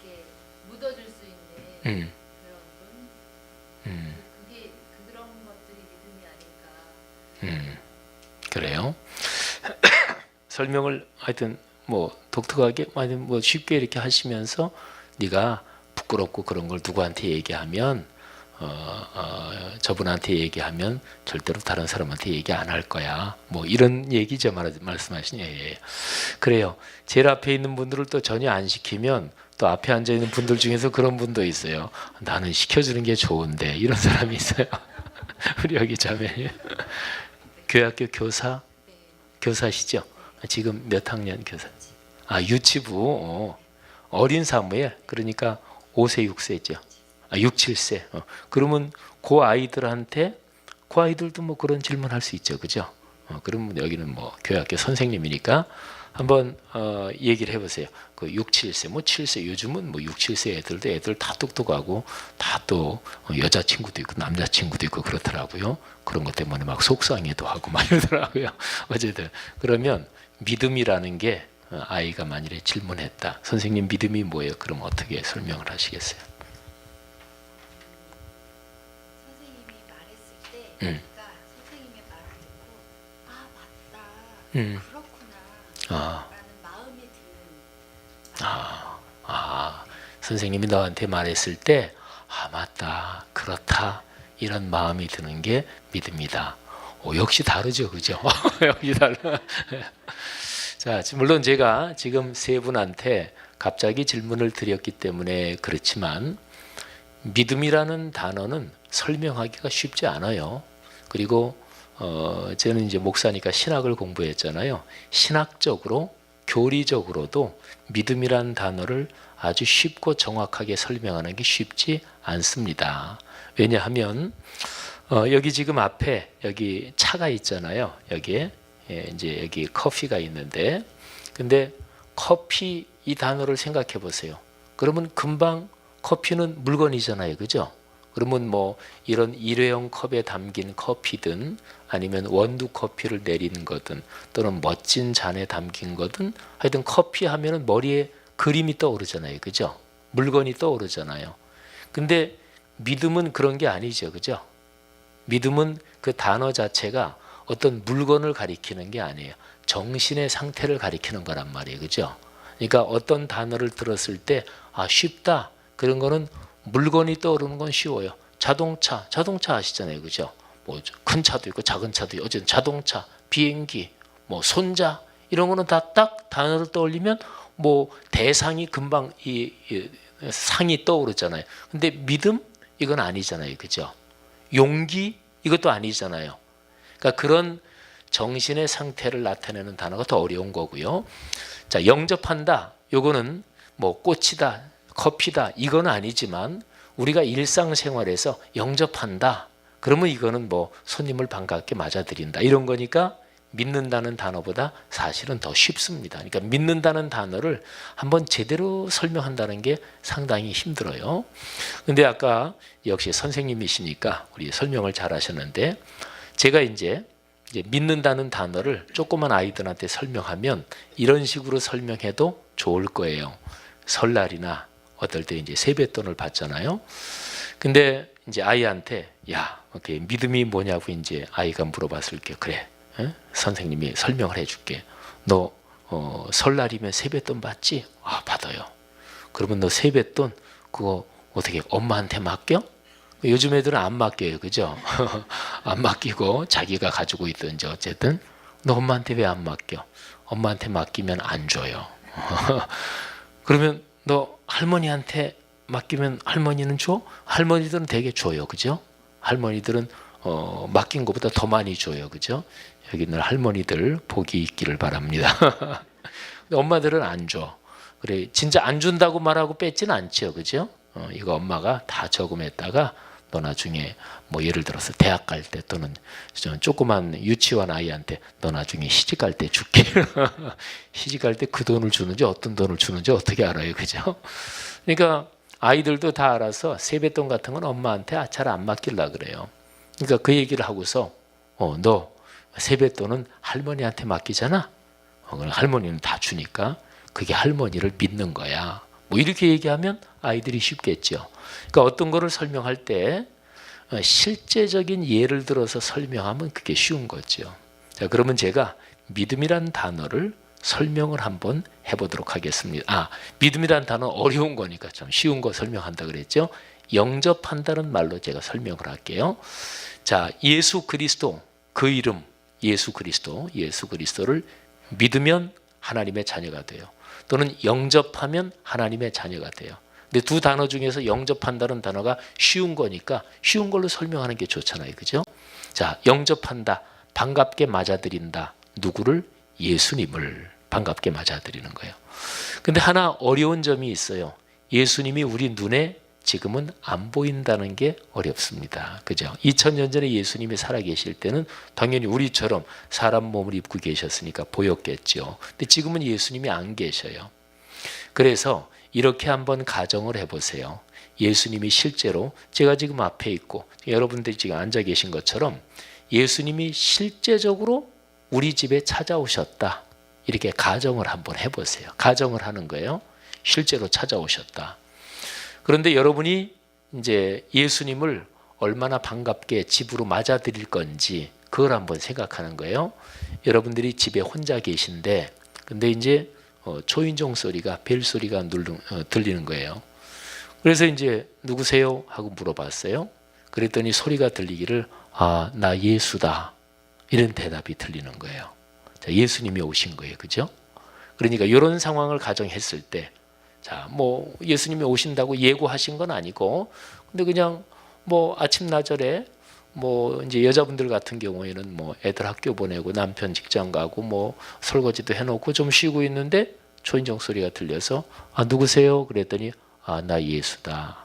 이렇게 묻어줄 수 있는 그런 분. 그런 것들이 믿음이 아닐까. 그래요. 설명을 하여튼 뭐 독특하게 뭐 쉽게 이렇게 하시면서 네가 부끄럽고 그런 걸 누구한테 얘기하면 저분한테 얘기하면 절대로 다른 사람한테 얘기 안 할 거야. 뭐 이런 얘기죠. 말씀하신 예. 그래요. 제일 앞에 있는 분들을 또 전혀 안 시키면 또 앞에 앉아 있는 분들 중에서 그런 분도 있어요. 나는 시켜주는 게 좋은데 이런 사람이 있어요. 우리 여기 자매 교회학교 교사 교사시죠? 지금 몇 학년 교사? 아 유치부 어린 사무엘 그러니까 5세 6세죠. 6, 7세. 그러면 그 아이들한테 그 아이들도 뭐 그런 질문할 수 있죠, 그죠? 그러면 여기는 뭐 교회학교 선생님이니까 한번 얘기를 해보세요. 그 6, 7세, 뭐 7세 요즘은 뭐 6, 7세 애들 다 똑똑하고 다 또 여자친구도 있고 남자친구도 있고 그렇더라고요. 그런 것 때문에 막 속상해도 하고 막 이러더라고요. 어쨌든 그러면 믿음이라는 게 아이가 만일에 질문했다. 선생님 믿음이 뭐예요? 그럼 어떻게 설명을 하시겠어요? 선생님이 말했을 때 그러니까 선생님의 말을 듣고 아 맞다 그렇구나 라는 마음이 드는 선생님이 너한테 말했을 때 아 맞다 그렇다 이런 마음이 드는 게 믿음이다. 역시 다르죠, 그죠? 역시 달라. 자, 물론 제가 지금 세 분한테 갑자기 질문을 드렸기 때문에 그렇지만 믿음이라는 단어는 설명하기가 쉽지 않아요. 그리고 저는 이제 목사니까 신학을 공부했잖아요. 신학적으로 교리적으로도 믿음이라는 단어를 아주 쉽고 정확하게 설명하는 게 쉽지 않습니다. 왜냐하면 여기 지금 앞에 여기 차가 있잖아요. 여기에 이제 여기 커피가 있는데, 근데 커피 이 단어를 생각해 보세요. 그러면 금방 커피는 물건이잖아요, 그죠? 그러면 뭐 이런 일회용 컵에 담긴 커피든 아니면 원두 커피를 내리는 거든 또는 멋진 잔에 담긴 거든 하여튼 커피 하면은 머리에 그림이 떠오르잖아요, 그죠? 물건이 떠오르잖아요. 근데 믿음은 그런 게 아니죠, 그죠? 믿음은 그 단어 자체가 어떤 물건을 가리키는 게 아니에요. 정신의 상태를 가리키는 거란 말이에요, 그죠? 그러니까 어떤 단어를 들었을 때 쉽다 그런 거는 물건이 떠오르는 건 쉬워요. 자동차 아시잖아요, 그죠? 뭐 큰 차도 있고 작은 차도 있고 어쨌든 자동차, 비행기, 뭐 손자 이런 거는 다 딱 단어를 떠올리면 뭐 대상이 금방 이 상이 떠오르잖아요. 근데 믿음 이건 아니잖아요, 그죠? 용기 이것도 아니잖아요. 그러니까 그런 정신의 상태를 나타내는 단어가 더 어려운 거고요. 자, 영접한다. 요거는 뭐 꽃이다, 커피다 이건 아니지만 우리가 일상생활에서 영접한다. 그러면 이거는 뭐 손님을 반갑게 맞아들인다 이런 거니까 믿는다는 단어보다 사실은 더 쉽습니다. 그러니까 믿는다는 단어를 한번 제대로 설명한다는 게 상당히 힘들어요. 근데 아까 역시 선생님이시니까 우리 설명을 잘 하셨는데 제가 이제 믿는다는 단어를 조그만 아이들한테 설명하면 이런 식으로 설명해도 좋을 거예요. 설날이나 어떨 때 이제 세뱃돈을 받잖아요. 근데 이제 아이한테 믿음이 뭐냐고 이제 아이가 물어봤을 게 그래. 선생님이 설명을 해줄게. 너 설날이면 세뱃돈 받지? 받아요. 그러면 너 세뱃돈 그거 어떻게 엄마한테 맡겨? 요즘 애들은 안 맡겨요, 그죠? 안 맡기고 자기가 가지고 있든지 어쨌든 너 엄마한테 왜 안 맡겨? 엄마한테 맡기면 안 줘요. 그러면 너 할머니한테 맡기면 할머니는 줘? 할머니들은 되게 줘요, 그죠? 할머니들은 맡긴 것보다 더 많이 줘요, 그죠? 여기 있는 할머니들 복이 있기를 바랍니다. 엄마들은 안 줘. 그래, 진짜 안 준다고 말하고 뺏지는 않죠, 그죠? 이거 엄마가 다 저금했다가 너 나중에 뭐 예를 들어서 대학 갈 때 또는 조그만 유치원 아이한테 너 나중에 시집 갈 때 줄게. 시집 갈 때 그 돈을 주는지 어떤 돈을 주는지 어떻게 알아요, 그죠? 그러니까 아이들도 다 알아서 세뱃돈 같은 건 엄마한테 잘 안 맡기려고 그래요. 그러니까 그 얘기를 하고서 너 세뱃돈은 할머니한테 맡기잖아. 그럼 할머니는 다 주니까 그게 할머니를 믿는 거야. 뭐 이렇게 얘기하면 아이들이 쉽겠죠. 그러니까 어떤 거를 설명할 때 실제적인 예를 들어서 설명하면 그게 쉬운 거죠. 자, 그러면 제가 믿음이란 단어를 설명을 한번 해보도록 하겠습니다. 믿음이란 단어 어려운 거니까 좀 쉬운 거 설명한다 그랬죠. 영접한다는 말로 제가 설명을 할게요. 자, 예수 그리스도 그 이름 예수 그리스도를 믿으면 하나님의 자녀가 돼요. 또는 영접하면 하나님의 자녀가 돼요. 근데 두 단어 중에서 영접한다는 단어가 쉬운 거니까 쉬운 걸로 설명하는 게 좋잖아요. 그죠? 자, 영접한다. 반갑게 맞아들인다. 누구를? 예수님을 반갑게 맞아들이는 거예요. 근데 하나 어려운 점이 있어요. 예수님이 우리 눈에 지금은 안 보인다는 게 어렵습니다. 그죠? 2000년 전에 예수님이 살아계실 때는 당연히 우리처럼 사람 몸을 입고 계셨으니까 보였겠죠. 근데 지금은 예수님이 안 계셔요. 그래서 이렇게 한번 가정을 해보세요. 예수님이 실제로 제가 지금 앞에 있고 여러분들이 지금 앉아 계신 것처럼 예수님이 실제적으로 우리 집에 찾아오셨다. 이렇게 가정을 한번 해보세요. 가정을 하는 거예요. 실제로 찾아오셨다. 그런데 여러분이 이제 예수님을 얼마나 반갑게 집으로 맞아들일 건지 그걸 한번 생각하는 거예요. 여러분들이 집에 혼자 계신데 근데 이제 초인종 소리가 벨 소리가 들리는 거예요. 그래서 이제 누구세요? 하고 물어봤어요. 그랬더니 소리가 들리기를 아, 나 예수다. 이런 대답이 들리는 거예요. 자, 예수님이 오신 거예요. 그죠? 그러니까 이런 상황을 가정했을 때 자, 뭐 예수님이 오신다고 예고하신 건 아니고 근데 그냥 뭐 아침 나절에 뭐 이제 여자분들 같은 경우에는 뭐 애들 학교 보내고 남편 직장 가고 뭐 설거지도 해놓고 좀 쉬고 있는데 초인종 소리가 들려서 아 누구세요? 그랬더니 아 나 예수다.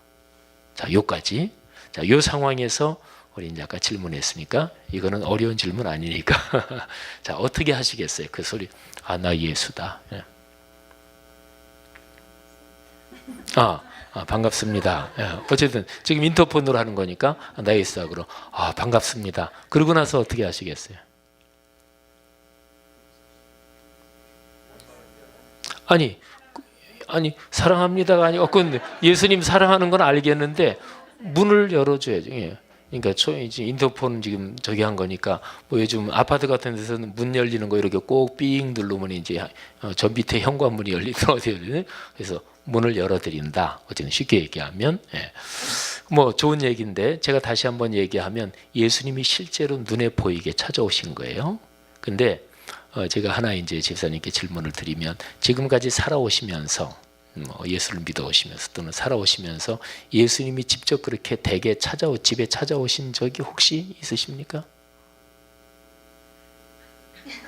자 요까지. 자 요 상황에서 우리 이제 아까 질문했으니까 이거는 어려운 질문 아니니까 자 어떻게 하시겠어요? 그 소리 아 나 예수다. 예. 반갑습니다. 예, 어쨌든 지금 인터폰으로 하는 거니까 나 예수다 그러 반갑습니다. 그러고 나서 어떻게 하시겠어요? 아니 사랑합니다가 아니고 그건 예수님 사랑하는 건 알겠는데 문을 열어줘야죠. 예. 그러니까 이제 인터폰 지금 저기 한 거니까 뭐 요즘 아파트 같은 데서는 문 열리는 거 이렇게 꼭 삥 누르면 이제 저 밑에 현관문이 열리더라고요. 그래서 문을 열어드린다. 어쨌든 쉽게 얘기하면 예. 뭐 좋은 얘기인데 제가 다시 한번 얘기하면 예수님이 실제로 눈에 보이게 찾아오신 거예요. 근데 제가 하나 이제 집사님께 질문을 드리면 지금까지 살아오시면서 예수를 믿어오시면서 또는 살아오시면서 예수님이 직접 그렇게 댁에 집에 찾아오신 적이 혹시 있으십니까?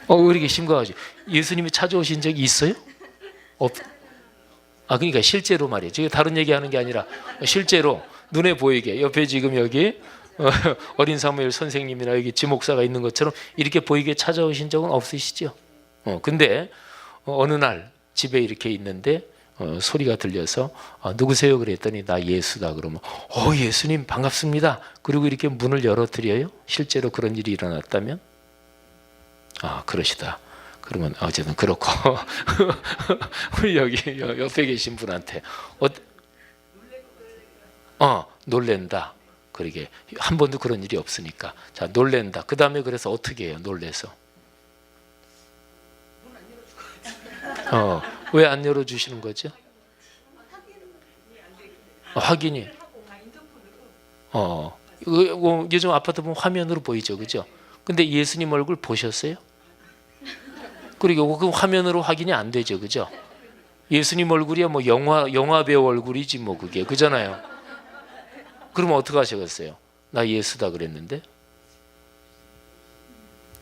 왜 이렇게 심각하지? 예수님이 찾아오신 적이 있어요? 그러니까 실제로 말이에요. 제가 다른 얘기하는 게 아니라 실제로 눈에 보이게 옆에 지금 여기 어린 사무엘 선생님이나 여기 지목사가 있는 것처럼 이렇게 보이게 찾아오신 적은 없으시죠? 근데 어느 날 집에 이렇게 있는데 소리가 들려서 누구세요? 그랬더니 나 예수다. 그러면 예수님 반갑습니다. 그리고 이렇게 문을 열어드려요? 실제로 그런 일이 일어났다면? 그러시다. 그러면 어쨌든 그렇고 우리 여기 옆에 계신 분한테 놀랜다. 그러게 한 번도 그런 일이 없으니까 자 놀랜다. 그 다음에 그래서 어떻게 해요? 놀래서 왜 안 열어주시는 거죠? 확인이 요즘 아파트 보면 화면으로 보이죠, 그죠? 근데 예수님 얼굴 보셨어요? 그리고 그 화면으로 확인이 안 되죠, 그죠? 예수님 얼굴이야 뭐 영화 배우 얼굴이지 뭐 그게 그잖아요. 그러면 어떻게 하시겠어요? 나 예수다 그랬는데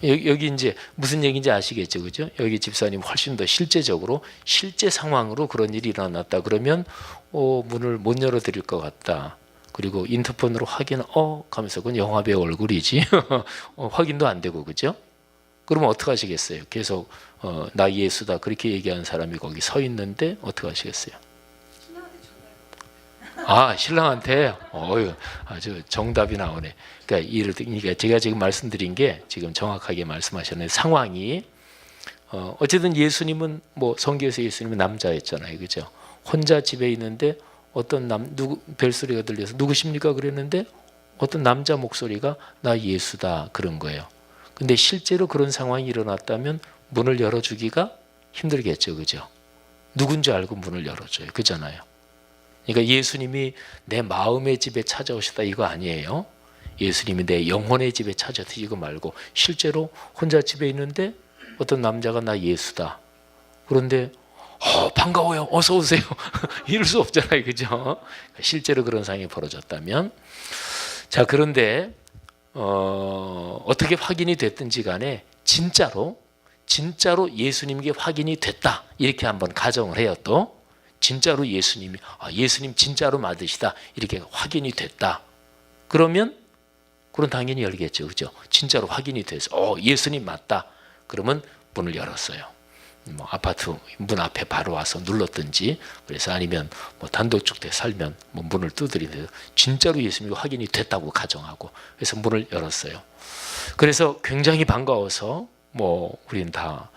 여기 이제 무슨 얘기인지 아시겠죠, 그죠? 여기 집사님 훨씬 더 실제적으로 실제 상황으로 그런 일이 일어났다 그러면 문을 못 열어드릴 것 같다. 그리고 인터폰으로 확인 가면서 그건 영화 배우 얼굴이지 확인도 안 되고 그죠? 그러면 어떻게 하시겠어요? 계속 나 예수다 그렇게 얘기하는 사람이 거기 서 있는데 어떻게 하시겠어요? 신랑한테 아주 정답이 나오네. 그러니까 제가 지금 말씀드린 게 지금 정확하게 말씀하셨는데 상황이 어쨌든 예수님은 뭐 성경에서 예수님은 남자였잖아요, 그죠? 혼자 집에 있는데 어떤 누구 벨소리가 들려서 누구십니까? 그랬는데 어떤 남자 목소리가 나 예수다 그런 거예요. 근데 실제로 그런 상황이 일어났다면 문을 열어주기가 힘들겠죠, 그죠? 누군지 알고 문을 열어줘요, 그잖아요. 그러니까 예수님이 내 마음의 집에 찾아오셨다 이거 아니에요. 예수님이 내 영혼의 집에 찾아오셨다 이거 말고 실제로 혼자 집에 있는데 어떤 남자가 나 예수다. 그런데 반가워요. 어서 오세요. 이럴 수 없잖아요. 그죠? 실제로 그런 상황이 벌어졌다면. 자, 그런데 어떻게 확인이 됐든지 간에 진짜로 예수님께 확인이 됐다. 이렇게 한번 가정을 해요. 또 진짜로 예수님 진짜로 맞으시다. 이렇게 확인이 됐다. 그러면 당연히 열겠죠. 그죠? 진짜로 확인이 돼서 예수님 맞다. 그러면 문을 열었어요. 뭐 아파트 문 앞에 바로 와서 눌렀든지, 그래서 아니면 뭐 단독주택 살면 뭐 문을 두드리면서 진짜로 예수님이 확인이 됐다고 가정하고, 그래서 문을 열었어요. 그래서 굉장히 반가워서 뭐 우리는 다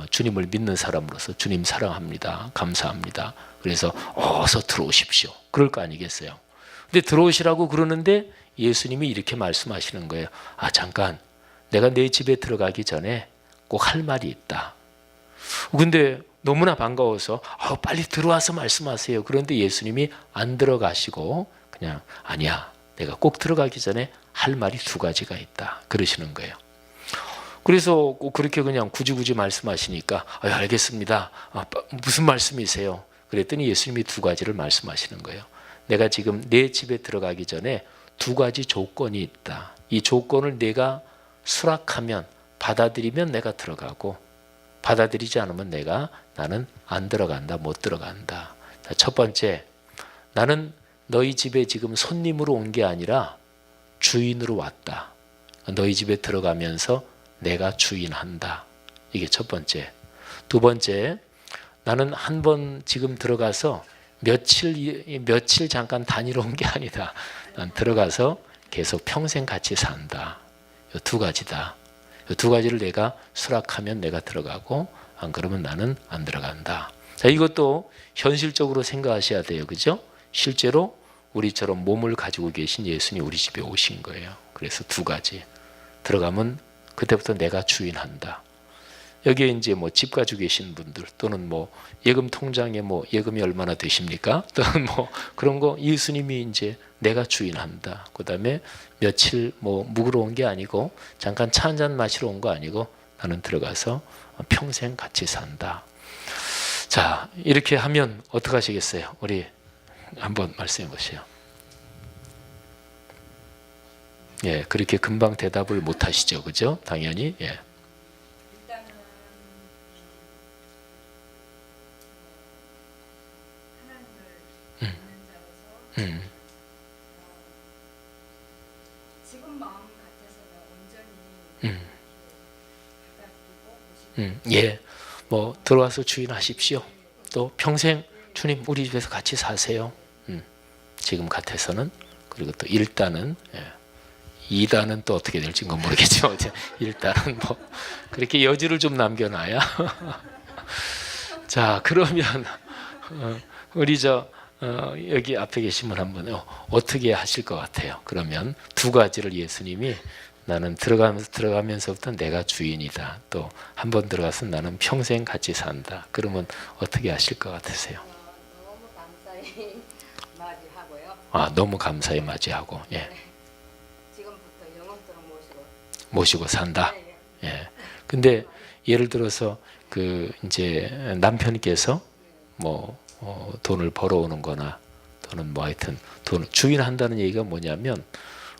주님을 믿는 사람으로서 주님 사랑합니다, 감사합니다. 그래서 어서 들어오십시오. 그럴 거 아니겠어요. 근데 들어오시라고 그러는데 예수님이 이렇게 말씀하시는 거예요. 잠깐, 내가 내 집에 들어가기 전에 꼭 할 말이 있다. 근데 너무나 반가워서 빨리 들어와서 말씀하세요. 그런데 예수님이 안 들어가시고 그냥 아니야, 내가 꼭 들어가기 전에 할 말이 두 가지가 있다. 그러시는 거예요. 그래서 꼭 그렇게 그냥 굳이 말씀하시니까 알겠습니다. 무슨 말씀이세요? 그랬더니 예수님이 두 가지를 말씀하시는 거예요. 내가 지금 내 집에 들어가기 전에 두 가지 조건이 있다. 이 조건을 내가 수락하면, 받아들이면 내가 들어가고, 받아들이지 않으면 나는 안 들어간다, 못 들어간다. 자, 첫 번째, 나는 너희 집에 지금 손님으로 온 게 아니라 주인으로 왔다. 너희 집에 들어가면서 내가 주인한다. 이게 첫 번째. 두 번째, 나는 한 번 지금 들어가서 며칠 잠깐 다니러 온 게 아니다. 난 들어가서 계속 평생 같이 산다. 이 두 가지다. 이 두 가지를 내가 수락하면 내가 들어가고, 안 그러면 나는 안 들어간다. 자, 이것도 현실적으로 생각하셔야 돼요. 그죠? 실제로 우리처럼 몸을 가지고 계신 예수님이 우리 집에 오신 거예요. 그래서 두 가지. 들어가면 그때부터 내가 주인한다. 여기에 이제 뭐 집 가지고 계신 분들, 또는 뭐 예금 통장에 뭐 예금이 얼마나 되십니까? 또는 뭐 그런 거, 예수님이 이제 내가 주인한다. 그다음에 며칠 뭐 묵으러 온 게 아니고, 잠깐 차 한잔 마시러 온 거 아니고, 나는 들어가서 평생 같이 산다. 자, 이렇게 하면 어떻게 하시겠어요? 우리 한번 말씀해 보세요. 예, 그렇게 금방 대답을 못 하시죠. 그죠? 당연히. 예. 지금 마음 같아서는 온전히 받아들이고 예, 뭐 들어와서 주인하십시오. 또 평생 주님 우리 집에서 같이 사세요. 지금 같아서는. 그리고 또 1단은, 2단은 또 어떻게 될지 모르겠지만 일단은 뭐 그렇게 여지를 좀 남겨놔야. 자, 그러면 우리 여기 앞에 계신 분 한번 어떻게 하실 것 같아요? 그러면 두 가지를 예수님이, 나는 들어가면서부터 내가 주인이다. 또 한 번 들어가서 나는 평생 같이 산다. 그러면 어떻게 하실 것 같으세요? 너무 감사히 맞이하고요. 너무 감사히 맞이하고, 예. 지금부터 영원토록 모시고 산다. 네, 예. 근데 예를 들어서 그 이제 남편께서 뭐 돈을 벌어오는 거나, 또는 뭐 하여튼 주인한다는 얘기가 뭐냐면,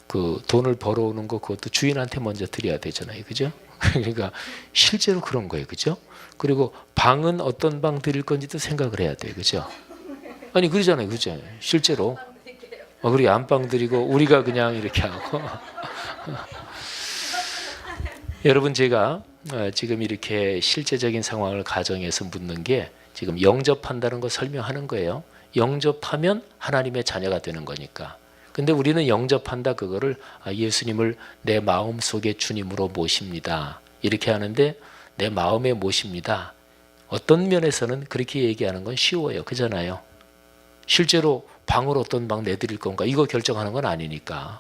그 돈을 벌어오는 거 그것도 주인한테 먼저 드려야 되잖아요. 그죠? 그러니까 실제로 그런 거예요. 그죠? 그리고 방은 어떤 방 드릴 건지도 생각을 해야 돼요. 그죠? 아니 그러잖아요. 그죠? 실제로. 그리고 안방 드리고 우리가 그냥 이렇게 하고. 여러분, 제가 지금 이렇게 실제적인 상황을 가정해서 묻는 게, 지금 영접한다는 거 설명하는 거예요. 영접하면 하나님의 자녀가 되는 거니까. 근데 우리는 영접한다, 그거를 예수님을 내 마음 속에 주님으로 모십니다. 이렇게 하는데, 내 마음에 모십니다. 어떤 면에서는 그렇게 얘기하는 건 쉬워요. 그잖아요. 실제로 방을 어떤 방 내드릴 건가, 이거 결정하는 건 아니니까.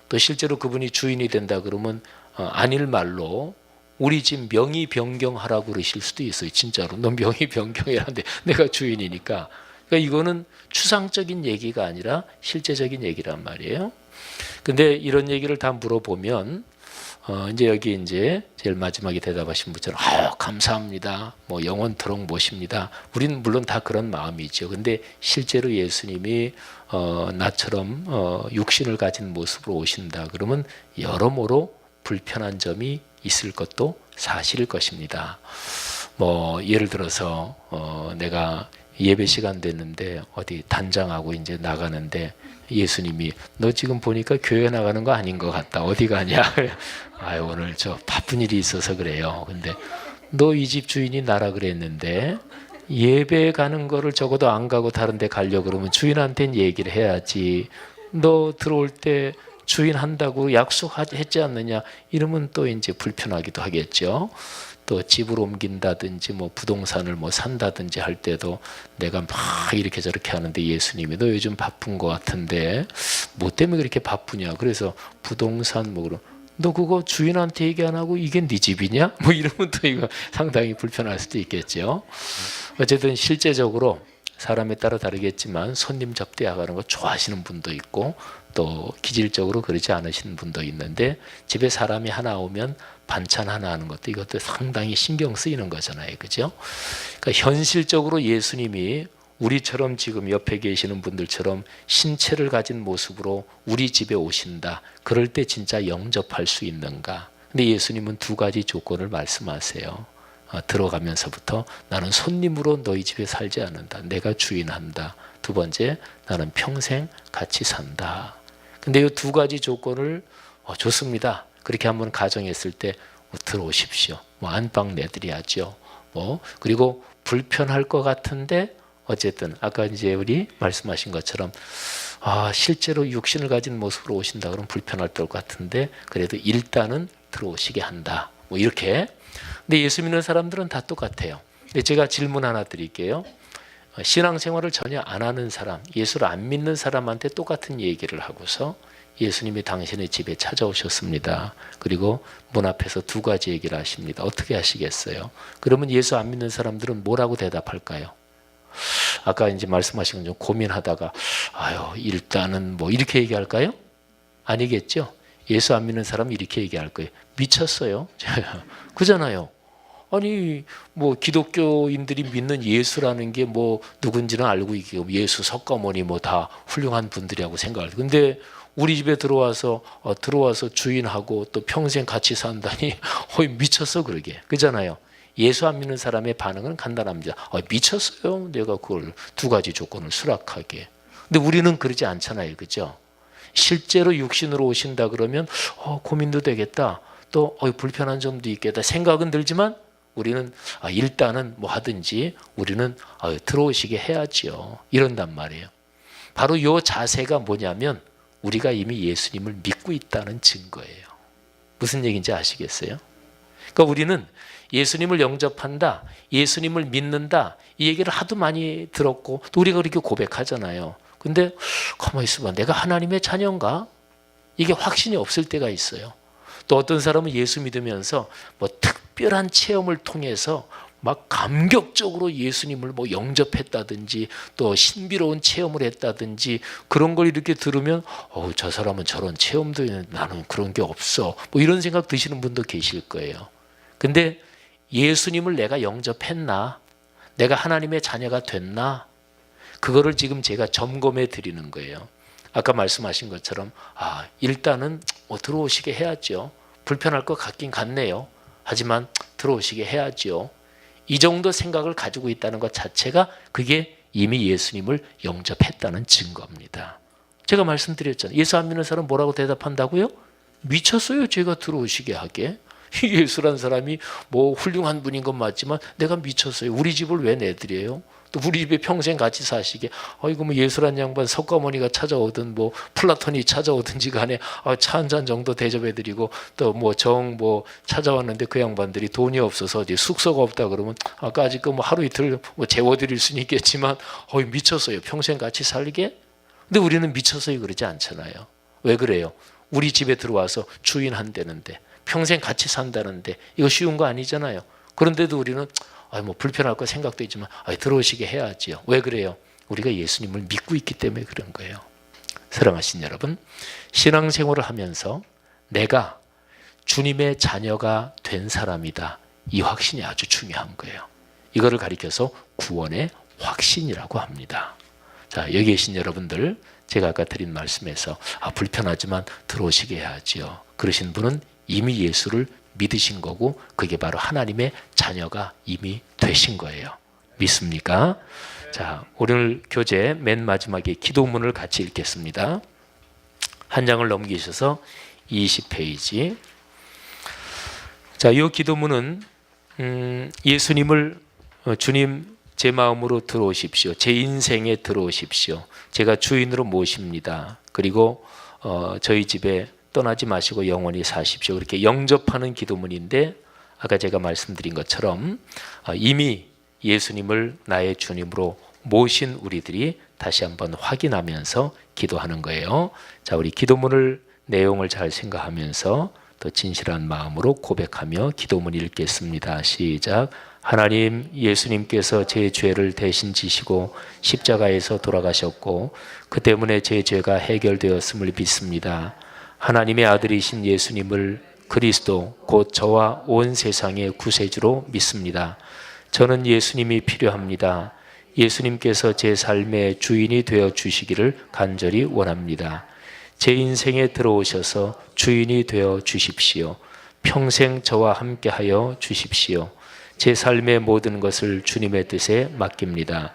또 실제로 그분이 주인이 된다 그러면 아닐 말로 우리 집 명의 변경하라고 그러실 수도 있어요. 진짜로. 너 명의 변경이라는데 내가 주인이니까. 그러니까 이거는 추상적인 얘기가 아니라 실제적인 얘기란 말이에요. 근데 이런 얘기를 다 물어보면 이제 여기 이제 제일 마지막에 대답하신 분처럼 감사합니다. 뭐 영원토록 모십니다. 우리는 물론 다 그런 마음이죠. 근데 실제로 예수님이 나처럼 육신을 가진 모습으로 오신다 그러면 여러모로 불편한 점이 있을 것도 사실일 것입니다. 뭐 예를 들어서 내가 예배 시간 됐는데 어디 단장하고 이제 나가는데 예수님이 너 지금 보니까 교회 나가는 거 아닌 것 같다. 어디 가냐? 아유 오늘 저 바쁜 일이 있어서 그래요. 근데 너 이 집 주인이 나라 그랬는데 예배 가는 거를 적어도 안 가고 다른 데 가려고 그러면 주인한테는 얘기를 해야지. 너 들어올 때 주인 한다고 약속했지 않느냐? 이러면 또 이제 불편하기도 하겠죠. 또 집을 옮긴다든지 뭐 부동산을 뭐 산다든지 할 때도 내가 막 이렇게 저렇게 하는데 예수님이 너 요즘 바쁜 것 같은데 뭐 때문에 그렇게 바쁘냐? 그래서 부동산 뭐 그럼 너 그거 주인한테 얘기 안 하고 이게 네 집이냐? 뭐 이러면 또 이거 상당히 불편할 수도 있겠죠. 어쨌든 실제적으로 사람에 따라 다르겠지만 손님 접대하는 거 좋아하시는 분도 있고 또 기질적으로 그러지 않으시는 분도 있는데 집에 사람이 하나 오면 반찬 하나 하는 것도 이것도 상당히 신경 쓰이는 거잖아요. 그죠? 그러니까 현실적으로 예수님이 우리처럼 지금 옆에 계시는 분들처럼 신체를 가진 모습으로 우리 집에 오신다. 그럴 때 진짜 영접할 수 있는가? 근데 예수님은 두 가지 조건을 말씀하세요. 들어가면서부터 나는 손님으로 너희 집에 살지 않는다. 내가 주인한다. 두 번째, 나는 평생 같이 산다. 근데 이 두 가지 조건을 좋습니다. 그렇게 한번 가정했을 때 들어오십시오. 뭐 안방 내드려야죠. 뭐 그리고 불편할 것 같은데 어쨌든 아까 이제 우리 말씀하신 것처럼 실제로 육신을 가진 모습으로 오신다 그러면 불편할 것 같은데 그래도 일단은 들어오시게 한다. 뭐 이렇게. 근데 예수 믿는 사람들은 다 똑같아요. 근데 제가 질문 하나 드릴게요. 신앙생활을 전혀 안 하는 사람, 예수를 안 믿는 사람한테 똑같은 얘기를 하고서 예수님이 당신의 집에 찾아오셨습니다. 그리고 문 앞에서 두 가지 얘기를 하십니다. 어떻게 하시겠어요? 그러면 예수 안 믿는 사람들은 뭐라고 대답할까요? 아까 이제 말씀하신 건 좀 고민하다가 일단은 뭐 이렇게 얘기할까요? 아니겠죠? 예수 안 믿는 사람은 이렇게 얘기할 거예요. 미쳤어요. 그잖아요. 아니 뭐 기독교인들이 믿는 예수라는 게 뭐 누군지는 알고 있고 예수 석가모니 뭐 다 훌륭한 분들이라고 생각을. 근데 우리 집에 들어와서 주인하고 또 평생 같이 산다니 미쳤어 그러게. 그잖아요. 예수 안 믿는 사람의 반응은 간단합니다. 미쳤어요. 내가 그걸 두 가지 조건을 수락하게. 근데 우리는 그러지 않잖아요. 그죠? 실제로 육신으로 오신다 그러면 고민도 되겠다. 또 불편한 점도 있겠다. 생각은 들지만 우리는 일단은 뭐 하든지 우리는 들어오시게 해야지요. 이런단 말이에요. 바로 이 자세가 뭐냐면 우리가 이미 예수님을 믿고 있다는 증거예요. 무슨 얘기인지 아시겠어요? 그러니까 우리는 예수님을 영접한다, 예수님을 믿는다 이 얘기를 하도 많이 들었고 또 우리가 그렇게 고백하잖아요. 근데 가만히 있어봐. 내가 하나님의 자녀인가? 이게 확신이 없을 때가 있어요. 또 어떤 사람은 예수 믿으면서 뭐 특별한 체험을 통해서 막 감격적으로 예수님을 뭐 영접했다든지 또 신비로운 체험을 했다든지 그런 걸 이렇게 들으면 저 사람은 저런 체험도 나는 그런 게 없어. 뭐 이런 생각 드시는 분도 계실 거예요. 근데 예수님을 내가 영접했나? 내가 하나님의 자녀가 됐나? 그거를 지금 제가 점검해 드리는 거예요. 아까 말씀하신 것처럼 일단은 뭐 들어오시게 해야죠. 불편할 것 같긴 같네요. 하지만 들어오시게 해야죠. 이 정도 생각을 가지고 있다는 것 자체가 그게 이미 예수님을 영접했다는 증거입니다. 제가 말씀드렸잖아요. 예수 안 믿는 사람 뭐라고 대답한다고요? 미쳤어요. 제가 들어오시게 하게. 예수란 사람이 뭐 훌륭한 분인 건 맞지만 내가 미쳤어요. 우리 집을 왜 내드려요? 또 우리 집에 평생 같이 사시게 이거 뭐 예수란 양반 석가모니가 찾아오든 뭐 플라톤이 찾아오든지 간에 차 한 잔 정도 대접해드리고 또 뭐 찾아왔는데 그 양반들이 돈이 없어서 어디 숙소가 없다 그러면 아까 아직 뭐 하루 이틀 뭐 재워드릴 수는 있겠지만 미쳤어요. 평생 같이 살게? 근데 우리는 미쳤어요 그러지 않잖아요. 왜 그래요? 우리 집에 들어와서 주인 한다는데 평생 같이 산다는데 이거 쉬운 거 아니잖아요. 그런데도 우리는 뭐 불편할 거 생각도 있지만 들어오시게 해야지요. 왜 그래요? 우리가 예수님을 믿고 있기 때문에 그런 거예요. 사랑하신 여러분, 신앙생활을 하면서 내가 주님의 자녀가 된 사람이다. 이 확신이 아주 중요한 거예요. 이거를 가리켜서 구원의 확신이라고 합니다. 자, 여기 계신 여러분들, 제가 아까 드린 말씀에서 불편하지만 들어오시게 해야지요. 그러신 분은 이미 예수를 믿으신 거고 그게 바로 하나님의 자녀가 이미 되신 거예요. 믿습니까? 자, 오늘 교재 맨 마지막에 기도문을 같이 읽겠습니다. 한 장을 넘기셔서 20페이지. 자, 이 기도문은 예수님을 주님 제 마음으로 들어오십시오. 제 인생에 들어오십시오. 제가 주인으로 모십니다. 그리고 저희 집에 떠나지 마시고 영원히 사십시오. 이렇게 영접하는 기도문인데 아까 제가 말씀드린 것처럼 이미 예수님을 나의 주님으로 모신 우리들이 다시 한번 확인하면서 기도하는 거예요. 자, 우리 기도문을 내용을 잘 생각하면서 더 진실한 마음으로 고백하며 기도문 읽겠습니다. 시작. 하나님, 예수님께서 제 죄를 대신 지시고 십자가에서 돌아가셨고 그 때문에 제 죄가 해결되었음을 믿습니다. 하나님의 아들이신 예수님을 그리스도 곧 저와 온 세상의 구세주로 믿습니다. 저는 예수님이 필요합니다. 예수님께서 제 삶의 주인이 되어 주시기를 간절히 원합니다. 제 인생에 들어오셔서 주인이 되어 주십시오. 평생 저와 함께하여 주십시오. 제 삶의 모든 것을 주님의 뜻에 맡깁니다.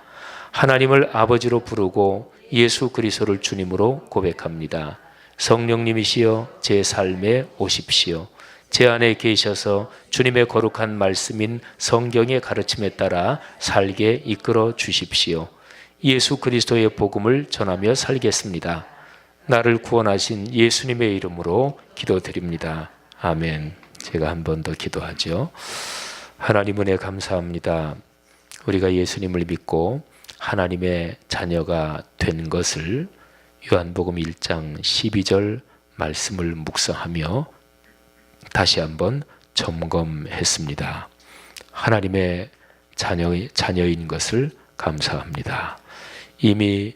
하나님을 아버지로 부르고 예수 그리스도를 주님으로 고백합니다. 성령님이시여 제 삶에 오십시오. 제 안에 계셔서 주님의 거룩한 말씀인 성경의 가르침에 따라 살게 이끌어 주십시오. 예수 그리스도의 복음을 전하며 살겠습니다. 나를 구원하신 예수님의 이름으로 기도드립니다. 아멘. 제가 한 번 더 기도하죠. 하나님 은혜 감사합니다. 우리가 예수님을 믿고 하나님의 자녀가 된 것을 요한복음 1장 12절 말씀을 묵상하며 다시 한번 점검했습니다. 하나님의 자녀인 것을 감사합니다. 이미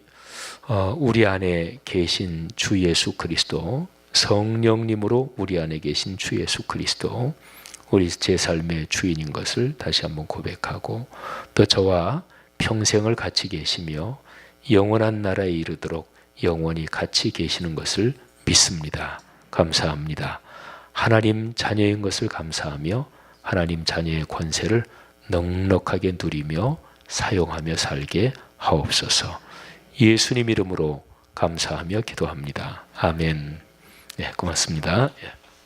우리 안에 계신 주 예수 그리스도, 성령님으로 우리 안에 계신 주 예수 그리스도, 우리 제 삶의 주인인 것을 다시 한번 고백하고 또 저와 평생을 같이 계시며 영원한 나라에 이르도록 영원히 같이 계시는 것을 믿습니다. 감사합니다. 하나님 자녀인 것을 감사하며 하나님 자녀의 권세를 넉넉하게 누리며 사용하며 살게 하옵소서. 예수님 이름으로 감사하며 기도합니다. 아멘. 네, 고맙습니다.